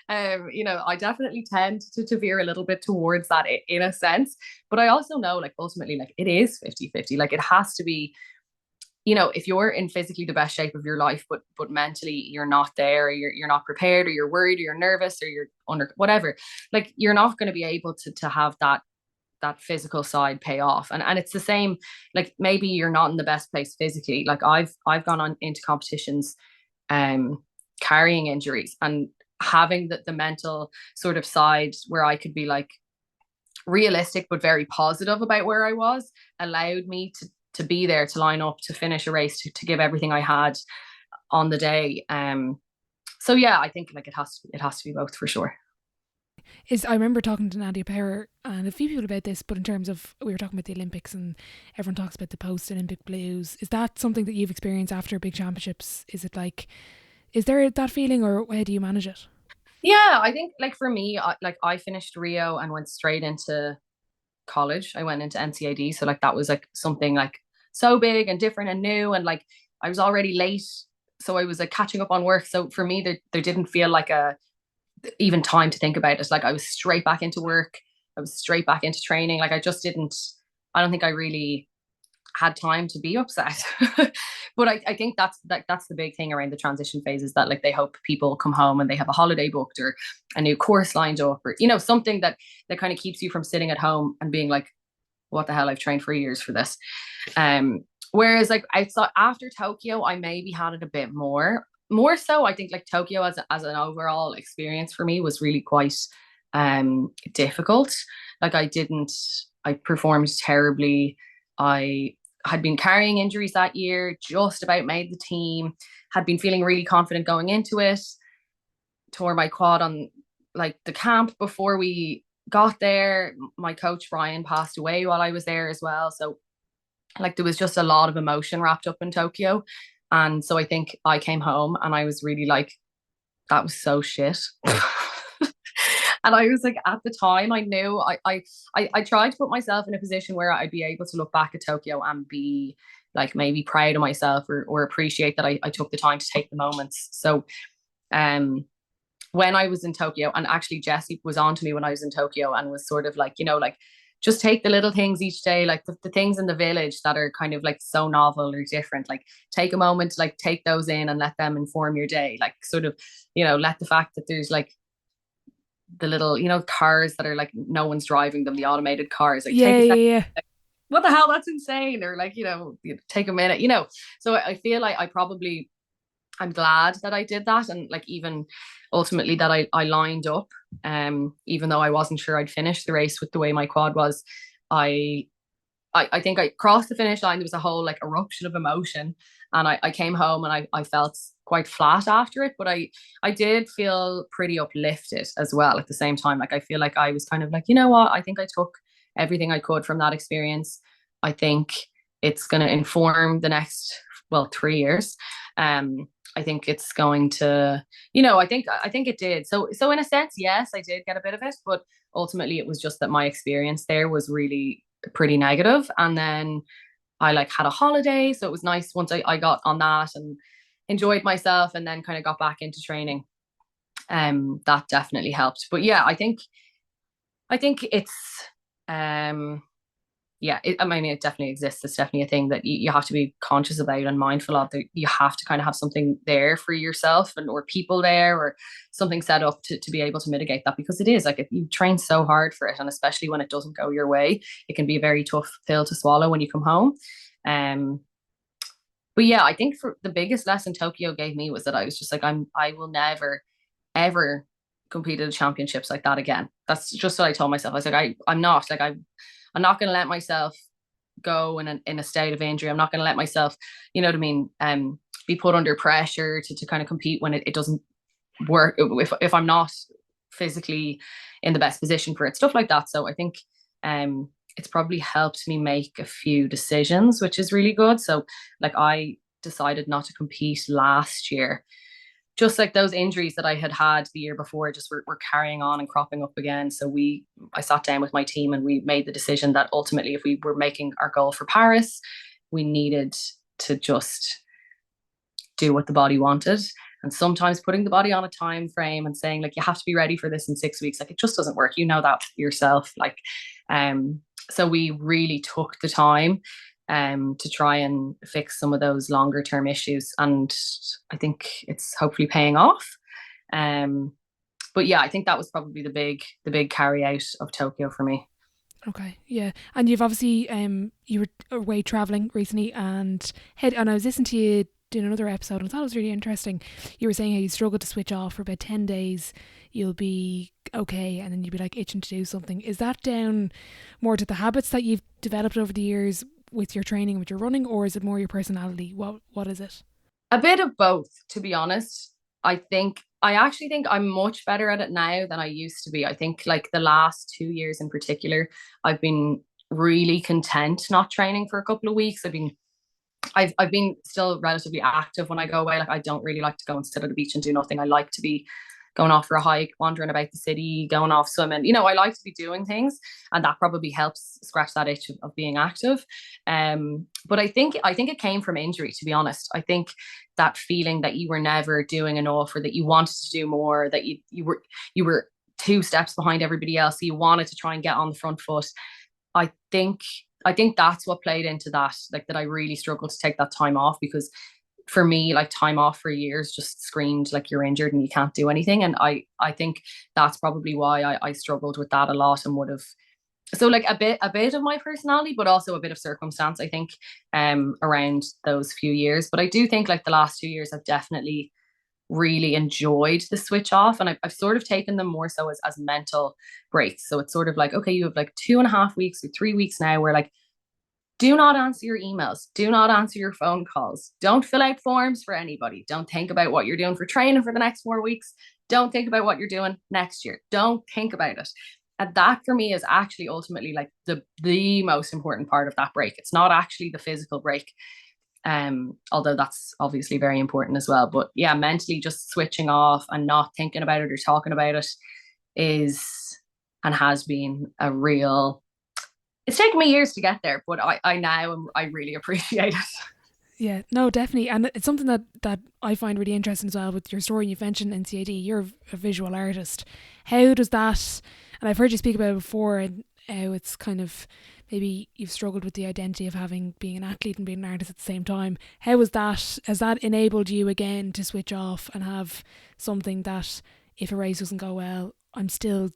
I definitely tend to veer a little bit towards that in a sense. But I also know like ultimately like it is 50-50. Like it has to be, if you're in physically the best shape of your life, but mentally you're not there, or you're not prepared, or you're worried, or you're nervous, or you're under whatever, like you're not going to be able to have that physical side pay off. And it's the same, like maybe you're not in the best place physically. Like I've gone on into competitions carrying injuries, and having the mental sort of side where I could be like realistic but very positive about where I was allowed me to be there, to line up, to finish a race, to give everything I had on the day. So yeah, I think like it has to be both for sure. I remember talking to Nadia Power and a few people about this, but in terms of, we were talking about the Olympics and everyone talks about the post-Olympic blues. Is that something that you've experienced after big championships? Is it like, is there that feeling, or how do you manage it? Yeah, I think like for me, I finished Rio and went straight into college. I went into NCAD, so like that was like something like so big and different and new, and like I was already late, so I was like catching up on work. So for me, there didn't feel like a even time to think about it. Like I was straight back into work. I was straight back into training. Like I don't think I really had time to be upset. But I think that's the big thing around the transition phase, is that like they hope people come home and they have a holiday booked or a new course lined up, or something that kind of keeps you from sitting at home and being like, what the hell, I've trained for years for this. Whereas like I thought after Tokyo I maybe had it a bit more so. I think like Tokyo as an overall experience for me was really quite difficult. Like I performed terribly. I had been carrying injuries that year, just about made the team, had been feeling really confident going into it, tore my quad on like the camp before we got there. My coach Brian passed away while I was there as well. So like there was just a lot of emotion wrapped up in Tokyo. And so I think I came home and I was really like, that was so shit. And I was like, at the time, I knew I tried to put myself in a position where I'd be able to look back at Tokyo and be like maybe proud of myself, or appreciate that I took the time to take the moments. So when I was in Tokyo, and actually Jessie was on to me when I was in Tokyo and was sort of like, like just take the little things each day, like the things in the village that are kind of like so novel or different, like take a moment to like take those in and let them inform your day. Like sort of, let the fact that there's like the little, cars that are like no one's driving them, the automated cars, like Yeah, take a second, yeah, like, what the hell, that's insane. Or like, take a minute, so I feel like I'm glad that I did that. And like even ultimately that I lined up, even though I wasn't sure I'd finish the race with the way my quad was. I think I crossed the finish line. There was a whole like eruption of emotion, and I came home and I felt quite flat after it, but I did feel pretty uplifted as well at the same time. Like I feel like I was kind of like, you know what, I think I took everything I could from that experience. I think it's going to inform the next 3 years. I think it's going to, I think it did. So in a sense, yes, I did get a bit of it, but ultimately it was just that my experience there was really pretty negative. And then I like had a holiday. So it was nice once I got on that and enjoyed myself and then kind of got back into training. That definitely helped. But yeah, I think it's yeah, I mean, it definitely exists. It's definitely a thing that you have to be conscious about and mindful of. That you have to kind of have something there for yourself and or people there or something set up to be able to mitigate that, because it is like if you train so hard for it, and especially when it doesn't go your way, it can be a very tough pill to swallow when you come home. Um, but yeah, I think for the biggest lesson Tokyo gave me was that I was just like, I will never ever compete at championships like that again. That's just what I told myself. I was like, I'm not like I'm not going to let myself go in a state of injury. I'm not going to let myself, you know what I mean, be put under pressure to kind of compete when it doesn't work, if I'm not physically in the best position for it, stuff like that. So I think it's probably helped me make a few decisions, which is really good. So like I decided not to compete last year, just like those injuries that I had the year before just were carrying on and cropping up again. So I sat down with my team and we made the decision that ultimately, if we were making our goal for Paris, we needed to just do what the body wanted. And sometimes putting the body on a time frame and saying like, you have to be ready for this in 6 weeks, like it just doesn't work. You know that yourself. Like, so we really took the time to try and fix some of those longer term issues. And I think it's hopefully paying off. But yeah, I think that was probably the big carry out of Tokyo for me. Okay, yeah. And you've obviously you were away travelling recently and I was listening to you doing another episode and I thought it was really interesting. You were saying how you struggled to switch off for about 10 days. You'll be okay and then you'll be like itching to do something. Is that down more to the habits that you've developed over the years with your training, with your running, or is it more your personality? What is it? A bit of both, to be honest. I actually think I'm much better at it now than I used to be. I think like the last 2 years in particular, I've been really content not training for a couple of weeks. I've been still relatively active when I go away. Like I don't really like to go and sit at the beach and do nothing. I like to be going off for a hike, wandering about the city, going off swimming. You know, I like to be doing things, and that probably helps scratch that itch of being active. But I think it came from injury, to be honest. I think that feeling that you were never doing enough, or that you wanted to do more, that you were 2 steps behind everybody else, so you wanted to try and get on the front foot. I think I think that's what played into that, like that I really struggled to take that time off, because for me, like time off for years just screamed like you're injured and you can't do anything. And I think that's probably why I struggled with that a lot, and would have, so like a bit of my personality, but also a bit of circumstance, I think, around those few years. But I do think like the last 2 years I've definitely really enjoyed the switch off, and I've sort of taken them more so as mental breaks. So it's sort of like, okay, you have like 2.5 weeks or 3 weeks now where like, do not answer your emails, do not answer your phone calls, don't fill out forms for anybody, don't think about what you're doing for training for the next 4 weeks, don't think about what you're doing next year, don't think about it. And that for me is actually ultimately like the most important part of that break. It's not actually the physical break, although that's obviously very important as well. But yeah, mentally just switching off and not thinking about it or talking about it is and has been a real, it's taken me years to get there, but I now I really appreciate it. Yeah, no, definitely. And it's something that I find really interesting as well with your story. You've mentioned NCAD, you're a visual artist. How does that, and I've heard you speak about it before, and how it's kind of, maybe you've struggled with the identity of being an athlete and being an artist at the same time. How was that, has that enabled you again to switch off and have something that if a race doesn't go well, I'm still,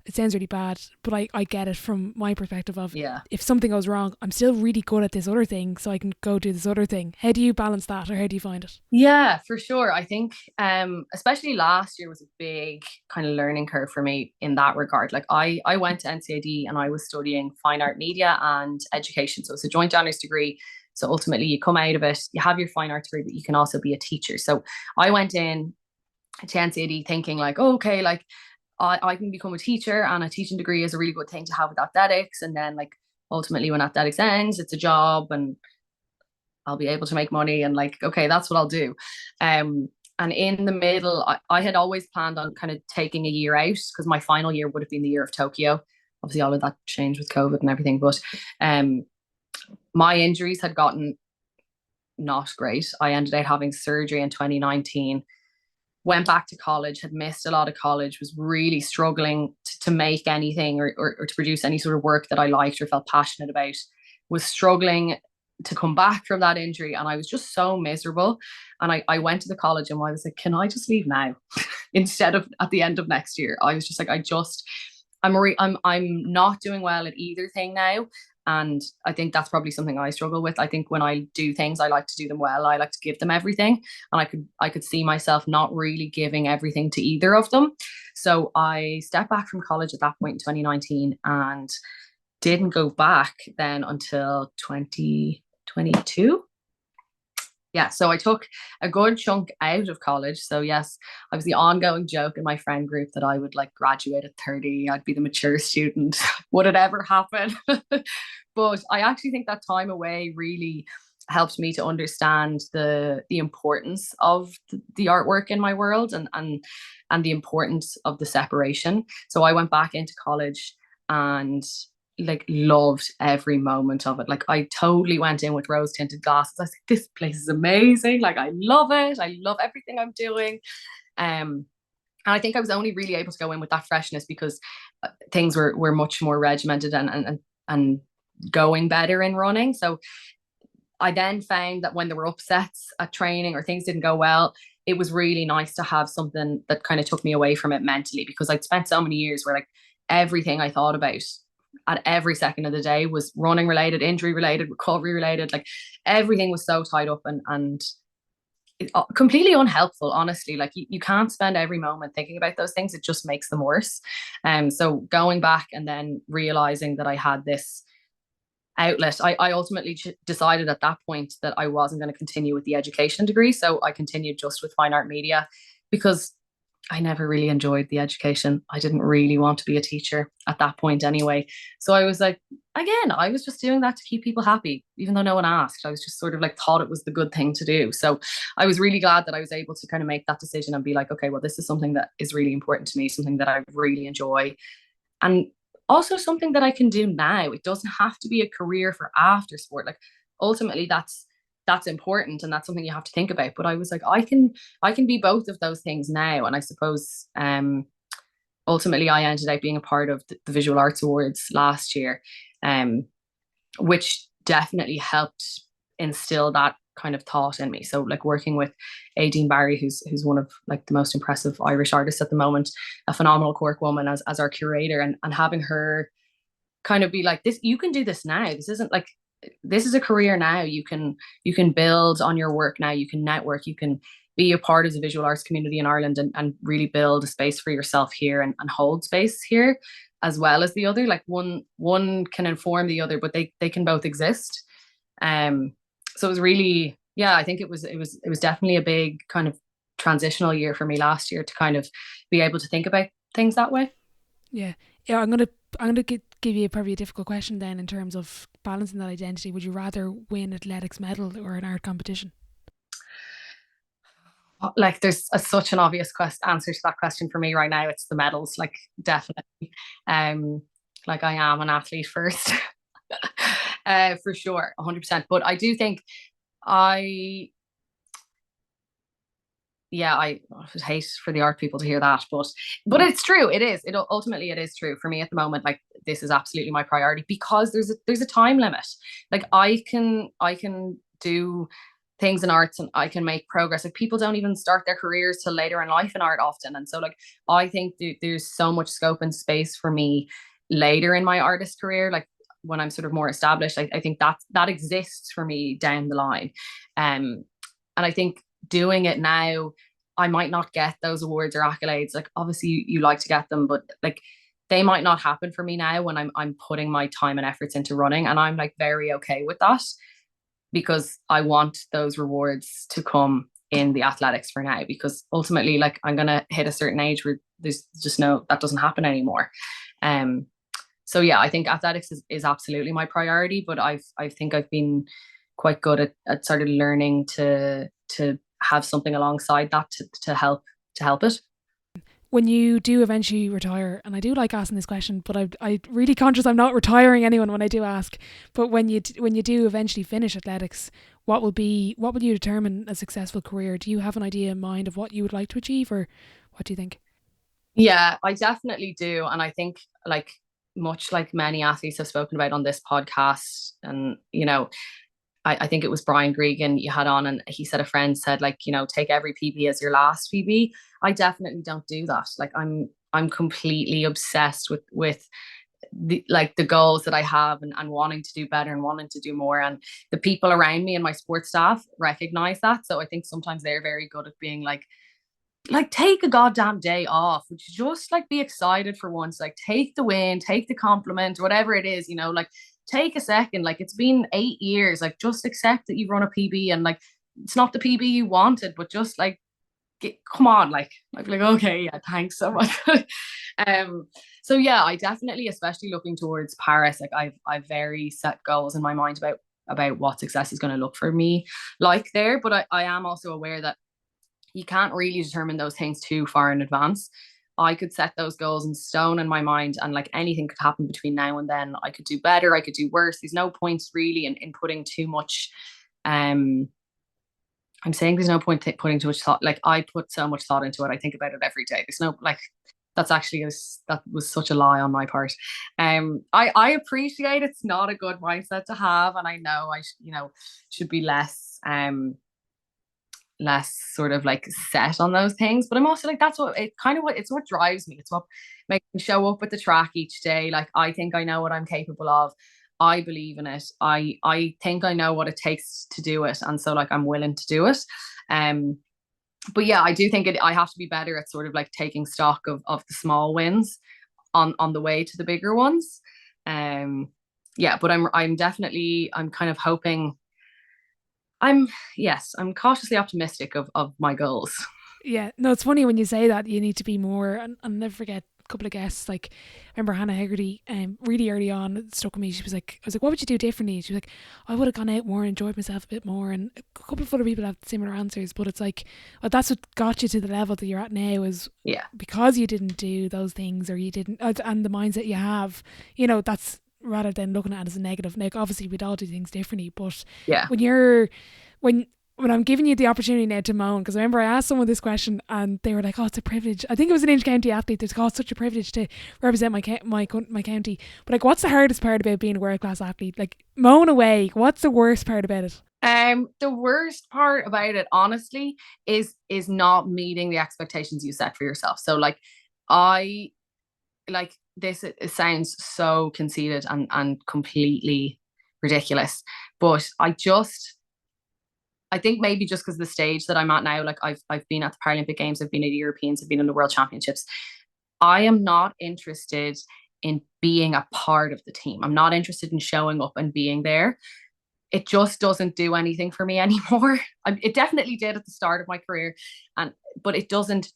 it sounds really bad, but I get it from my perspective of, Yeah. if something goes wrong, I'm still really good at this other thing, so I can go do this other thing. How do you balance that, or how do you find it? Yeah, for sure. I think especially last year was a big kind of learning curve for me in that regard. Like I went to NCAD and I was studying fine art media and education. So it's a joint honours degree. So ultimately you come out of it, you have your fine art degree, but you can also be a teacher. So I went in to NCAD thinking like, oh, okay, like I can become a teacher, and a teaching degree is a really good thing to have with athletics. And then like ultimately when athletics ends, it's a job and I'll be able to make money, and like, okay, that's what I'll do. And in the middle, I had always planned on kind of taking a year out, because my final year would have been the year of Tokyo. Obviously all of that changed with COVID and everything. But my injuries had gotten not great. I ended up having surgery in 2019, went back to college, had missed a lot of college, was really struggling to make anything or to produce any sort of work that I liked or felt passionate about, was struggling to come back from that injury. And I was just so miserable. And I went to the college and I was like, can I just leave now instead of at the end of next year? I was just like, I'm not doing well at either thing now. And I think that's probably something I struggle with. I think when I do things, I like to do them well. I like to give them everything. And I could see myself not really giving everything to either of them. So I stepped back from college at that point in 2019 and didn't go back then until 2022. Yeah, so I took a good chunk out of college. So yes, I was the ongoing joke in my friend group that I would like graduate at 30. I'd be the mature student. Would it ever happen? But I actually think that time away really helped me to understand the importance of the artwork in my world and the importance of the separation. So I went back into college and like loved every moment of it. Like I totally went in with rose tinted glasses. I was like, this place is amazing. Like I love it. I love everything I'm doing. And I think I was only really able to go in with that freshness because things were much more regimented and going better in running. So I then found that when there were upsets at training or things didn't go well, it was really nice to have something that kind of took me away from it mentally, because I'd spent so many years where like everything I thought about at every second of the day was running related, injury related, recovery related. Like everything was so tied up and completely unhelpful, honestly. Like you can't spend every moment thinking about those things. It just makes them worse. So going back and then realizing that I had this outlet, I ultimately decided at that point that I wasn't going to continue with the education degree. So I continued just with fine art media because I never really enjoyed the education. I didn't really want to be a teacher at that point anyway. So I was like, again, I was just doing that to keep people happy, even though no one asked. I was just sort of like thought it was the good thing to do. So I was really glad that I was able to kind of make that decision and be like, okay, well, this is something that is really important to me, something that I really enjoy. And also something that I can do now. It doesn't have to be a career for after sport. Like ultimately that's important and that's something you have to think about. But I was like, I can be both of those things now. And I suppose ultimately I ended up being a part of the Visual Arts Awards last year, which definitely helped instill that kind of thought in me. So like working with Aideen Barry, who's one of like the most impressive Irish artists at the moment, a phenomenal Cork woman as our curator, and having her kind of be like, this, you can do this now. This isn't like, this is a career now. You can build on your work now. You can network. You can be a part of the visual arts community in Ireland and really build a space for yourself here and hold space here as well as the other. Like one can inform the other, but they can both exist. So it was really, yeah, I think it was definitely a big kind of transitional year for me last year to kind of be able to think about things that way. Yeah. I'm gonna give you probably a difficult question then in terms of balancing that identity. Would you rather win athletics medal or an art competition? Like there's such an obvious answer to that question for me right now. It's the medals, like definitely. Like I am an athlete first, for sure, 100%. But I do think I would hate for the art people to hear that, but it's true. It is. Ultimately it is true for me at the moment. Like this is absolutely my priority because there's a time limit. Like I can do things in arts and I can make progress. Like people don't even start their careers till later in life in art often, and so like I think there's so much scope and space for me later in my artist career. Like when I'm sort of more established, I think that exists for me down the line. And I think doing it now, I might not get those awards or accolades. Like obviously you like to get them, but like they might not happen for me now when I'm putting my time and efforts into running, and I'm like very okay with that because I want those rewards to come in the athletics for now, because ultimately like I'm gonna hit a certain age where there's just that doesn't happen anymore. So yeah, I think athletics is absolutely my priority, but I think I've been quite good at sort of learning to have something alongside that to help it. when you do eventually retire, and I do like asking this question, but I'm really conscious I'm not retiring anyone when I do ask. But when you do eventually finish athletics, what will you determine a successful career? Do you have an idea in mind of what you would like to achieve, or what do you think? Yeah, I definitely do. And I think, like, much like many athletes have spoken about on this podcast, and, I think it was Brian Gregan you had on, and he said a friend said, like, take every PB as your last PB. I definitely don't do that. Like, I'm completely obsessed with the goals that I have, and wanting to do better and wanting to do more. And the people around me and my sports staff recognize that. So I think sometimes they're very good at being like take a goddamn day off. Would you just like be excited for once? Like, take the win, take the compliment, whatever it is, like, take a second. Like, it's been 8 years. Like, just accept that you run a PB, and like, it's not the PB you wanted, but just like, come on. Like, okay, yeah, thanks so much. So yeah, I definitely, especially looking towards Paris, like, I've very set goals in my mind about what success is going to look for me like there. But I am also aware that you can't really determine those things too far in advance. I could set those goals in stone in my mind, and like, anything could happen between now and then. I could do better, I could do worse. There's no point really in putting too much. I'm saying there's no point putting too much thought. Like, I put so much thought into it. I think about it every day. There's no, like, that was such a lie on my part. I appreciate it's not a good mindset to have, and I know I should be less sort of like set on those things. But I'm also like, that's what drives me. It's what makes me show up at the track each day. Like, I think I know what I'm capable of. I believe in it. I think I know what it takes to do it, and so, like, I'm willing to do it. But yeah, I do think I have to be better at sort of like taking stock of the small wins on the way to the bigger ones. Yeah, but I'm definitely, I'm kind of hoping, I'm cautiously optimistic of my goals. Yeah, no, it's funny when you say that you need to be more, and I'll never forget a couple of guests. Like, I remember Hannah Hegarty, really early on, it stuck with me. She was like, I was like, what would you do differently? She was like, I would have gone out more, enjoyed myself a bit more. And a couple of other people have similar answers, but it's like, well, that's what got you to the level that you're at now, is because you didn't do those things, or you didn't, and the mindset you have, that's, rather than looking at it as a negative. Like, obviously we'd all do things differently, but Yeah. when I'm giving you the opportunity now to moan, because I remember I asked someone this question and they were like, oh, it's a privilege. I think it was an inter-county athlete. They're like, oh, it's such a privilege to represent my county. But like, what's the hardest part about being a world-class athlete? Like, moan away. What's the worst part about it? The worst part about it, honestly, is not meeting the expectations you set for yourself. So like, I like this, it sounds so conceited and completely ridiculous, but I think maybe just because the stage that I'm at now, like, I've been at the Paralympic Games, I've been at the Europeans, I've been in the World Championships. I am not interested in being a part of the team. I'm not interested in showing up and being there. It just doesn't do anything for me anymore. It definitely did at the start of my career, but it doesn't.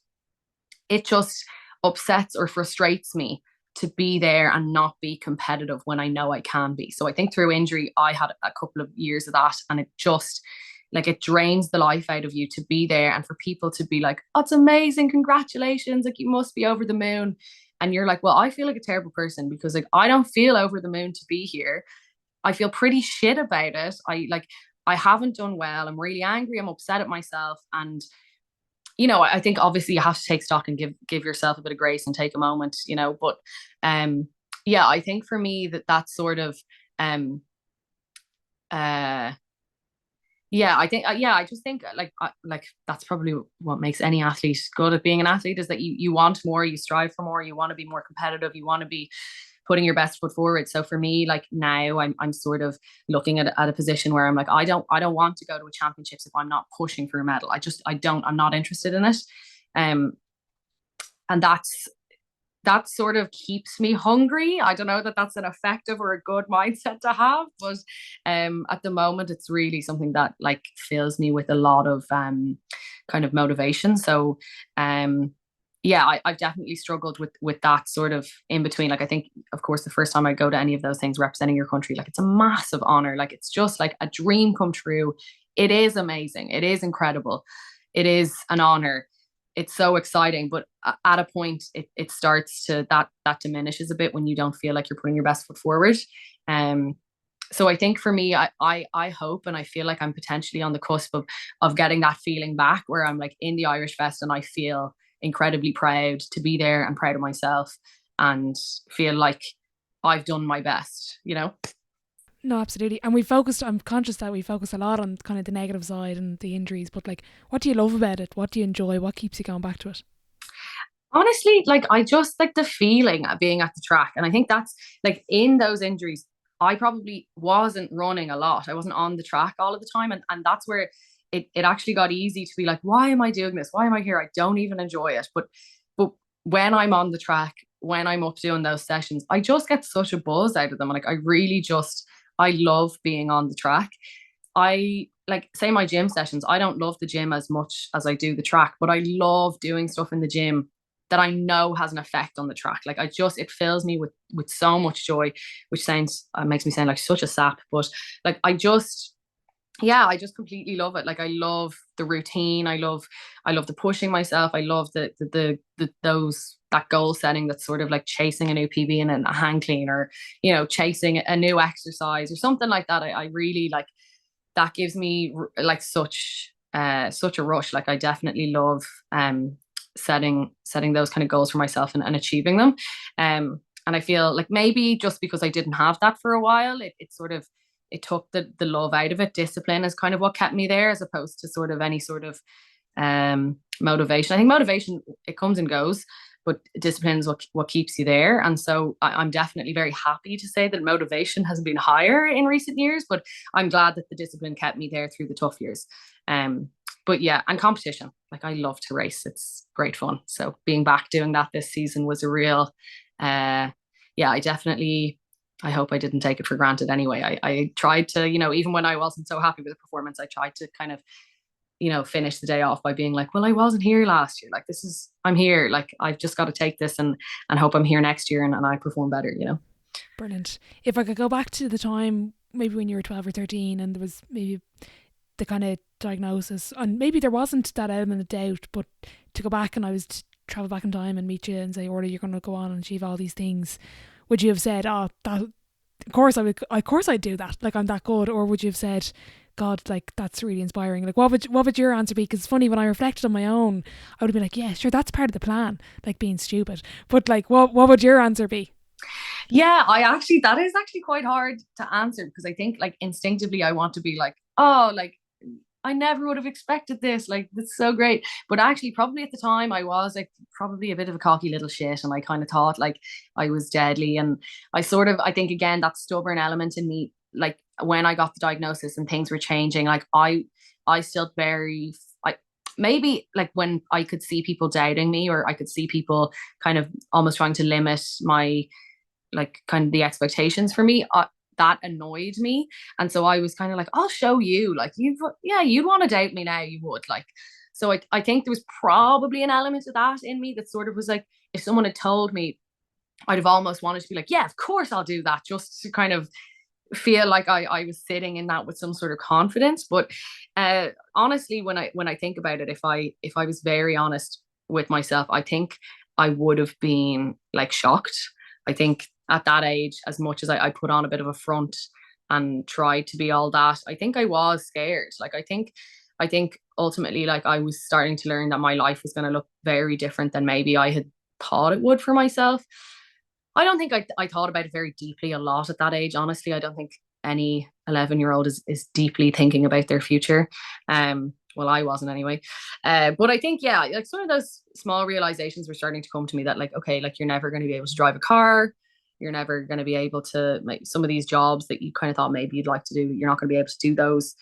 It just upsets or frustrates me to be there and not be competitive when I know I can be. So I think through injury, I had a couple of years of that, and it just, like, it drains the life out of you to be there and for people to be like, oh, it's amazing, congratulations, like, you must be over the moon. And you're like, well, I feel like a terrible person because, like, I don't feel over the moon to be here. I feel pretty shit about it. I haven't done well. I'm really angry. I'm upset at myself. And, I think obviously you have to take stock and give yourself a bit of grace and take a moment, but yeah, I think for me that's sort of, yeah, I think, I just think like that's probably what makes any athlete good at being an athlete, is that you want more, you strive for more, you want to be more competitive, you want to be putting your best foot forward. So for me, like, now I'm sort of looking at a position where I'm like, I don't want to go to a championships if I'm not pushing for a medal. I'm not interested in it. And that sort of keeps me hungry. I don't know that that's an effective or a good mindset to have, but at the moment it's really something that, like, fills me with a lot of kind of motivation. So yeah, I've definitely struggled with that sort of in between. Like, I think, of course, the first time I go to any of those things representing your country, like, it's a massive honor. Like, it's just like a dream come true. It is amazing. It is incredible. It is an honor. it's so exciting, but at a point it starts to that diminishes a bit when you don't feel like you're putting your best foot forward. Um, so I think for me, I hope and I feel like I'm potentially on the cusp of getting that feeling back where I'm like in the Irish Fest and I feel incredibly proud to be there and proud of myself and feel like I've done my best, you know? No, absolutely. And I'm conscious that we focus a lot on kind of the negative side and the injuries, but like, what do you love about it? What do you enjoy? What keeps you going back to it? Honestly, like I just like the feeling of being at the track. And I think that's like in those injuries, I probably wasn't running a lot. I wasn't on the track all of the time. And that's where it actually got easy to be like, why am I doing this? Why am I here? I don't even enjoy it. But when I'm on the track, when I'm up doing those sessions, I just get such a buzz out of them. Like I really just I love being on the track. I like say my gym sessions. I don't love the gym as much as I do the track, but I love doing stuff in the gym that I know has an effect on the track. Like I just it fills me with so much joy, which sounds makes me sound like such a sap, but like I just completely love it. Like I love the routine. I love the pushing myself. I love the those that goal setting that's sort of like chasing a new PB and a hang clean or chasing a new exercise or something like that. I really like that gives me like such a rush. Like I definitely love setting those kind of goals for myself and achieving them. And I feel like maybe just because I didn't have that for a while, it sort of it took the love out of it. Discipline is kind of what kept me there, as opposed to sort of any sort of motivation. I think motivation it comes and goes, but discipline is what keeps you there. And so I'm definitely very happy to say that motivation has been higher in recent years, but I'm glad that the discipline kept me there through the tough years. But yeah, and competition. Like I love to race. It's great fun. So being back doing that this season was a real, yeah, I hope I didn't take it for granted anyway. I tried to, even when I wasn't so happy with the performance, I tried to kind of finish the day off by being like, well, I wasn't here last year. Like I'm here. Like I've just got to take this and hope I'm here next year and I perform better. Brilliant. If I could go back to the time, maybe when you were 12 or 13 and there was maybe the kind of diagnosis and maybe there wasn't that element of doubt, but to go back and I was to travel back in time and meet you and say, Orla, you're going to go on and achieve all these things, would you have said, oh, that, of course I'd do that. Like I'm that good. Or would you have said, God, like that's really inspiring. Like what would your answer be? Because it's funny, when I reflected on my own, I would have been like, yeah, sure, that's part of the plan, like being stupid. But like, what would your answer be? Yeah, that is actually quite hard to answer because I think like instinctively I want to be like, oh, like I never would have expected this. Like, that's so great. But actually, probably at the time, I was like probably a bit of a cocky little shit. And I kind of thought like I was deadly. And I think, again, that stubborn element in me, like when I got the diagnosis and things were changing, like I still maybe like when I could see people doubting me or I could see people kind of almost trying to limit my, like kind of the expectations for me. That annoyed me. And so I was kind of like, I'll show you, like you'd want to doubt me now, you would like. So I think there was probably an element of that in me that sort of was like, if someone had told me, I'd have almost wanted to be like, yeah, of course I'll do that, just to kind of feel like I was sitting in that with some sort of confidence. But honestly, when I think about it, if I was very honest with myself, I think I would have been like shocked. I think at that age, as much as I put on a bit of a front and tried to be all that, I think I was scared. Like I think ultimately, like I was starting to learn that my life was going to look very different than maybe I had thought it would for myself. I don't think I thought about it very deeply a lot at that age. Honestly, I don't think any 11-year-old is deeply thinking about their future. Well, I wasn't anyway. But I think, yeah, like some of those small realizations were starting to come to me that like, okay, like you're never going to be able to drive a car. You're never going to be able to make some of these jobs that you kind of thought maybe you'd like to do. You're not going to be able to do those.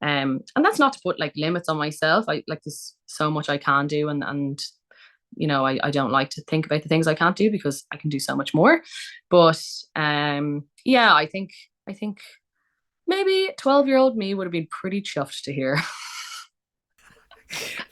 And that's not to put like limits on myself. I like there's so much I can do and I don't like to think about the things I can't do because I can do so much more. But yeah, I think maybe 12-year-old me would have been pretty chuffed to hear.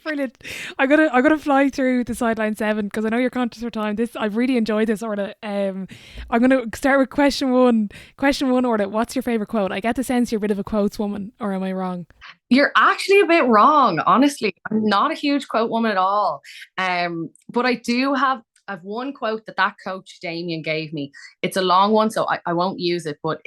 Brilliant. I'm gonna fly through the sideline 7 because I know you're conscious for time. I've really enjoyed this, Orla. I'm gonna start with question one. Question one, Orla. What's your favourite quote? I get the sense you're a bit of a quotes woman, or am I wrong? You're actually a bit wrong, honestly. I'm not a huge quote woman at all. But I do have one quote that coach Damien gave me. It's a long one, so I won't use it. But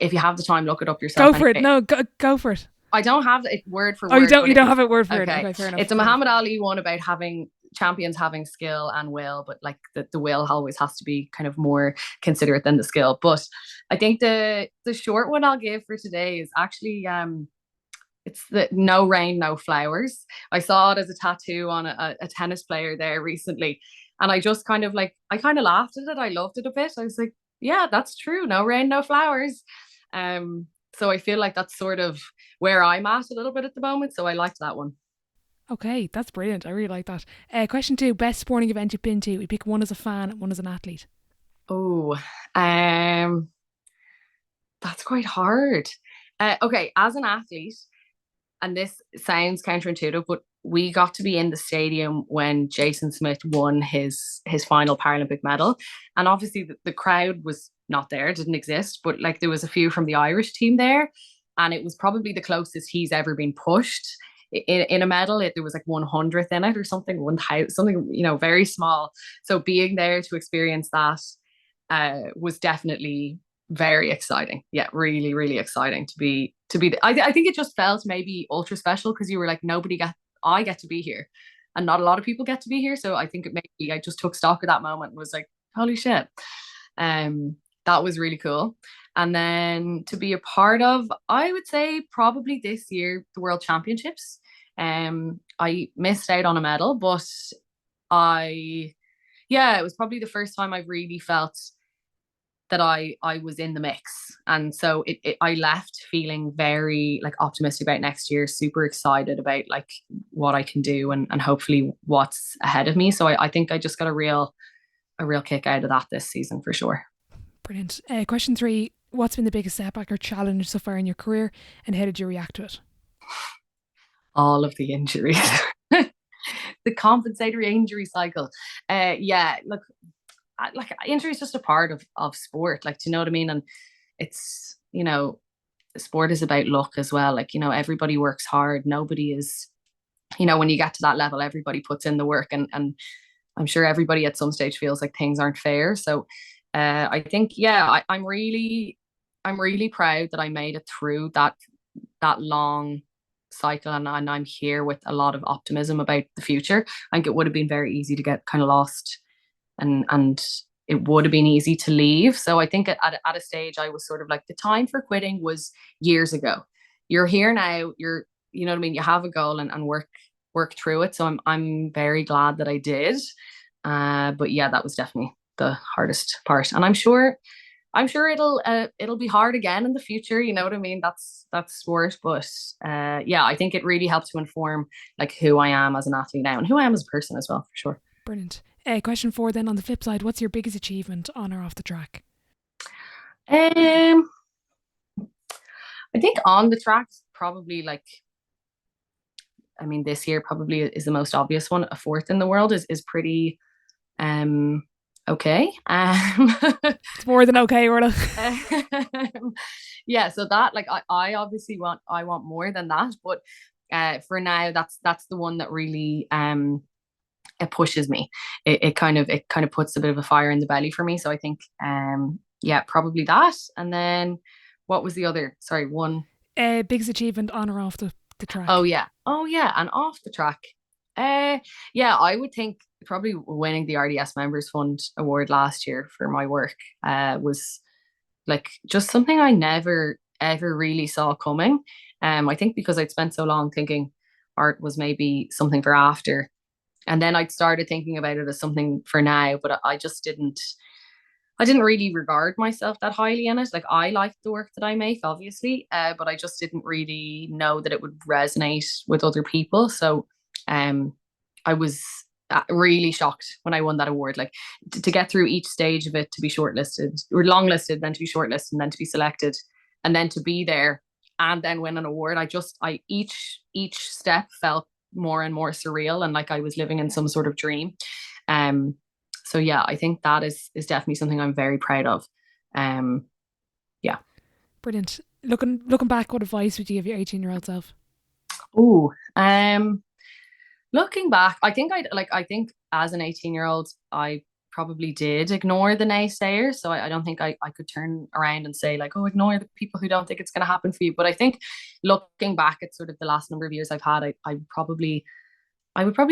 if you have the time, look it up yourself. Go for it. No, go for it. I don't have it word for word. Oh, you don't. You don't is, have it word for okay. word. Okay, fair enough. It's a Muhammad Ali one about having champions having skill and will, but like the will always has to be kind of more considerate than the skill. But I think the short one I'll give for today is actually it's the no rain, no flowers. I saw it as a tattoo on a tennis player there recently. And I just kind of laughed at it. I loved it a bit. I was like, yeah, that's true. No rain, no flowers. So I feel like that's sort of where I'm at a little bit at the moment. So I liked that one. Okay, that's brilliant. I really like that. Question 2, best sporting event you've been to? We pick one as a fan and one as an athlete. Oh, that's quite hard. Okay, as an athlete, and this sounds counterintuitive, but we got to be in the stadium when Jason Smith won his final Paralympic medal. And obviously the crowd was not there, didn't exist, but like there was a few from the Irish team there. And it was probably the closest he's ever been pushed in a medal. There was like 100th in it or something, 1,000, something, very small. So being there to experience that was definitely very exciting. Yeah, really, really exciting to be. I think it just felt maybe ultra special because you were like, I get to be here, and not a lot of people get to be here. So I think maybe I just took stock of that moment and was like, holy shit, that was really cool. And then to be a part of, I would say probably this year the World Championships. I missed out on a medal, but it was probably the first time I've really felt that I was in the mix. And so I left feeling very like optimistic about next year, super excited about like what I can do and hopefully what's ahead of me. So I think I just got a real kick out of that this season for sure. Brilliant. Question 3, what's been the biggest setback or challenge so far in your career and how did you react to it? All of the injuries. The compensatory injury cycle. Look, like injury is just a part of sport, like, do you know what I mean? And it's, sport is about luck as well. Like, everybody works hard. Nobody is, when you get to that level, everybody puts in the work, and I'm sure everybody at some stage feels like things aren't fair. So I think, I'm really proud that I made it through that long cycle, and I'm here with a lot of optimism about the future. I think it would have been very easy to get kind of lost, and it would have been easy to leave. So I think at a stage I was sort of like, the time for quitting was years ago. You're here now, you know what I mean, you have a goal and work through it. So I'm very glad that I did. But yeah, that was definitely the hardest part, and I'm sure it'll be hard again in the future. You know what I mean? That's sport, but I think it really helped to inform like who I am as an athlete now and who I am as a person as well, for sure. Brilliant. Question 4 then, on the flip side, what's your biggest achievement on or off the track? I think on the track, probably this year probably is the most obvious one. A 4th in the world is pretty okay. It's more than okay, Orla. So that, like, I obviously want more than that, but for now that's the one that really it pushes me. It kind of puts a bit of a fire in the belly for me. So I think probably that. And then what was the other? Sorry, one. Biggest achievement on or off the track? Oh yeah, and off the track. I would think probably winning the RDS Members Fund Award last year for my work was like just something I never ever really saw coming. I think because I'd spent so long thinking art was maybe something for after, and then I'd started thinking about it as something for now, but I just didn't really regard myself that highly in it. Like, I liked the work that I make, obviously, but I just didn't really know that it would resonate with other people. So I was really shocked when I won that award. Like, to get through each stage of it, to be shortlisted or longlisted, then to be shortlisted, and then to be selected, and then to be there and then win an award. Each step felt more and more surreal and like I was living in some sort of dream. So yeah, I think that is definitely something I'm very proud of. Yeah. Brilliant. Looking back, what advice would you give your 18-year-old self? Oh, looking back, I think as an 18-year-old, I probably did ignore the naysayers. So I don't think I could turn around and say like, oh, ignore the people who don't think it's going to happen for you. But I think looking back at sort of the last number of years I've had, I would probably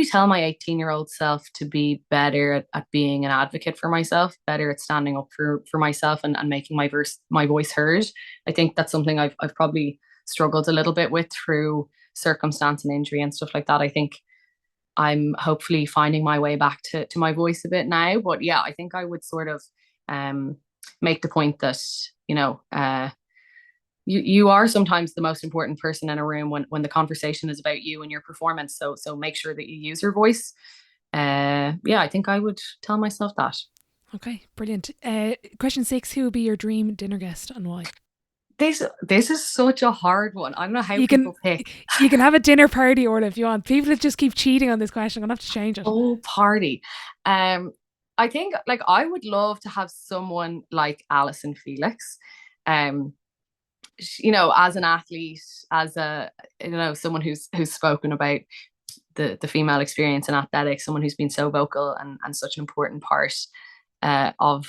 tell my 18-year-old self to be better at being an advocate for myself, better at standing up for myself and making my voice heard. I think that's something I've probably struggled a little bit with through circumstance and injury and stuff like that. I think I'm hopefully finding my way back to my voice a bit now. But yeah, I think I would sort of make the point that, you are sometimes the most important person in a room when the conversation is about you and your performance. So make sure that you use your voice. Yeah, I think I would tell myself that. Okay, brilliant. Question 6, who would be your dream dinner guest and why? This is such a hard one. I don't know how people pick. You can have a dinner party, Orla, if you want. People just keep cheating on this question. I'm going to have to change it. Oh, party. I think like I would love to have someone like Alison Felix. As an athlete, as a someone who's spoken about the female experience in athletics, someone who's been so vocal and such an important part of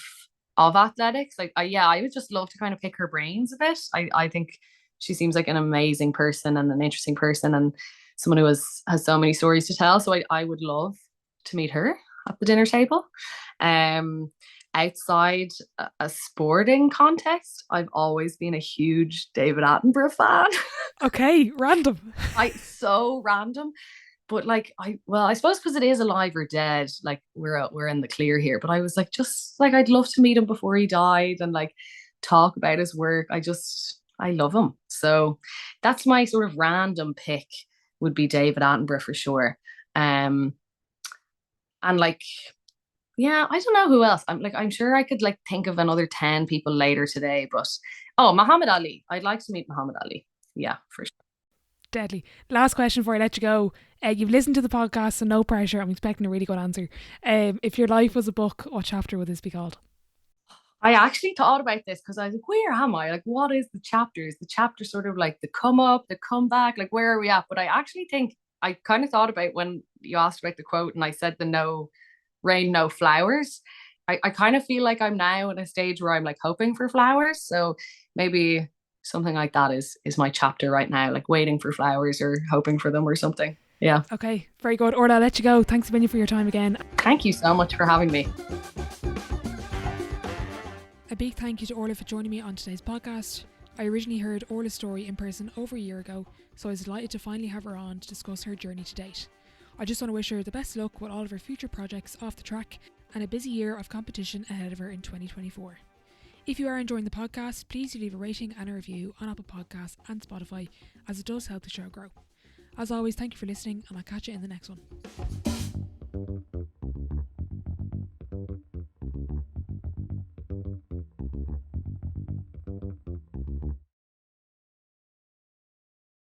athletics. Like, I would just love to kind of pick her brains a bit. I think she seems like an amazing person and an interesting person and someone who has so many stories to tell. So I would love to meet her at the dinner table. Outside a sporting context, I've always been a huge David Attenborough fan. Okay, random. So random. But like I suppose because it is alive or dead, like we're in the clear here. But I was like, just like I'd love to meet him before he died and like talk about his work. I love him. So that's my sort of random pick would be David Attenborough for sure. And like, yeah, I don't know who else. I'm sure I could like think of another 10 people later today, but Muhammad Ali. I'd like to meet Muhammad Ali. Yeah, for sure. Deadly. Last question before I let you go. You've listened to the podcast, so no pressure. I'm expecting a really good answer. If your life was a book, what chapter would this be called? I actually thought about this because I was like, where am I? Like, what is the chapter? Is the chapter sort of like the come up, the comeback? Like, where are we at? But I actually think I kind of thought about when you asked about the quote and I said the no rain, no flowers. I kind of feel like I'm now in a stage where I'm like hoping for flowers. So maybe something like that is my chapter right now, like waiting for flowers or hoping for them or something. Yeah. Okay, very good. Orla, I'll let you go. Thanks a million for your time again. Thank you so much for having me. A big thank you to Orla for joining me on today's podcast. I originally heard Orla's story in person over a year ago, so I was delighted to finally have her on to discuss her journey to date. I just want to wish her the best luck with all of her future projects off the track and a busy year of competition ahead of her in 2024. If you are enjoying the podcast, please do leave a rating and a review on Apple Podcasts and Spotify, as it does help the show grow. As always, thank you for listening, and I'll catch you in the next one.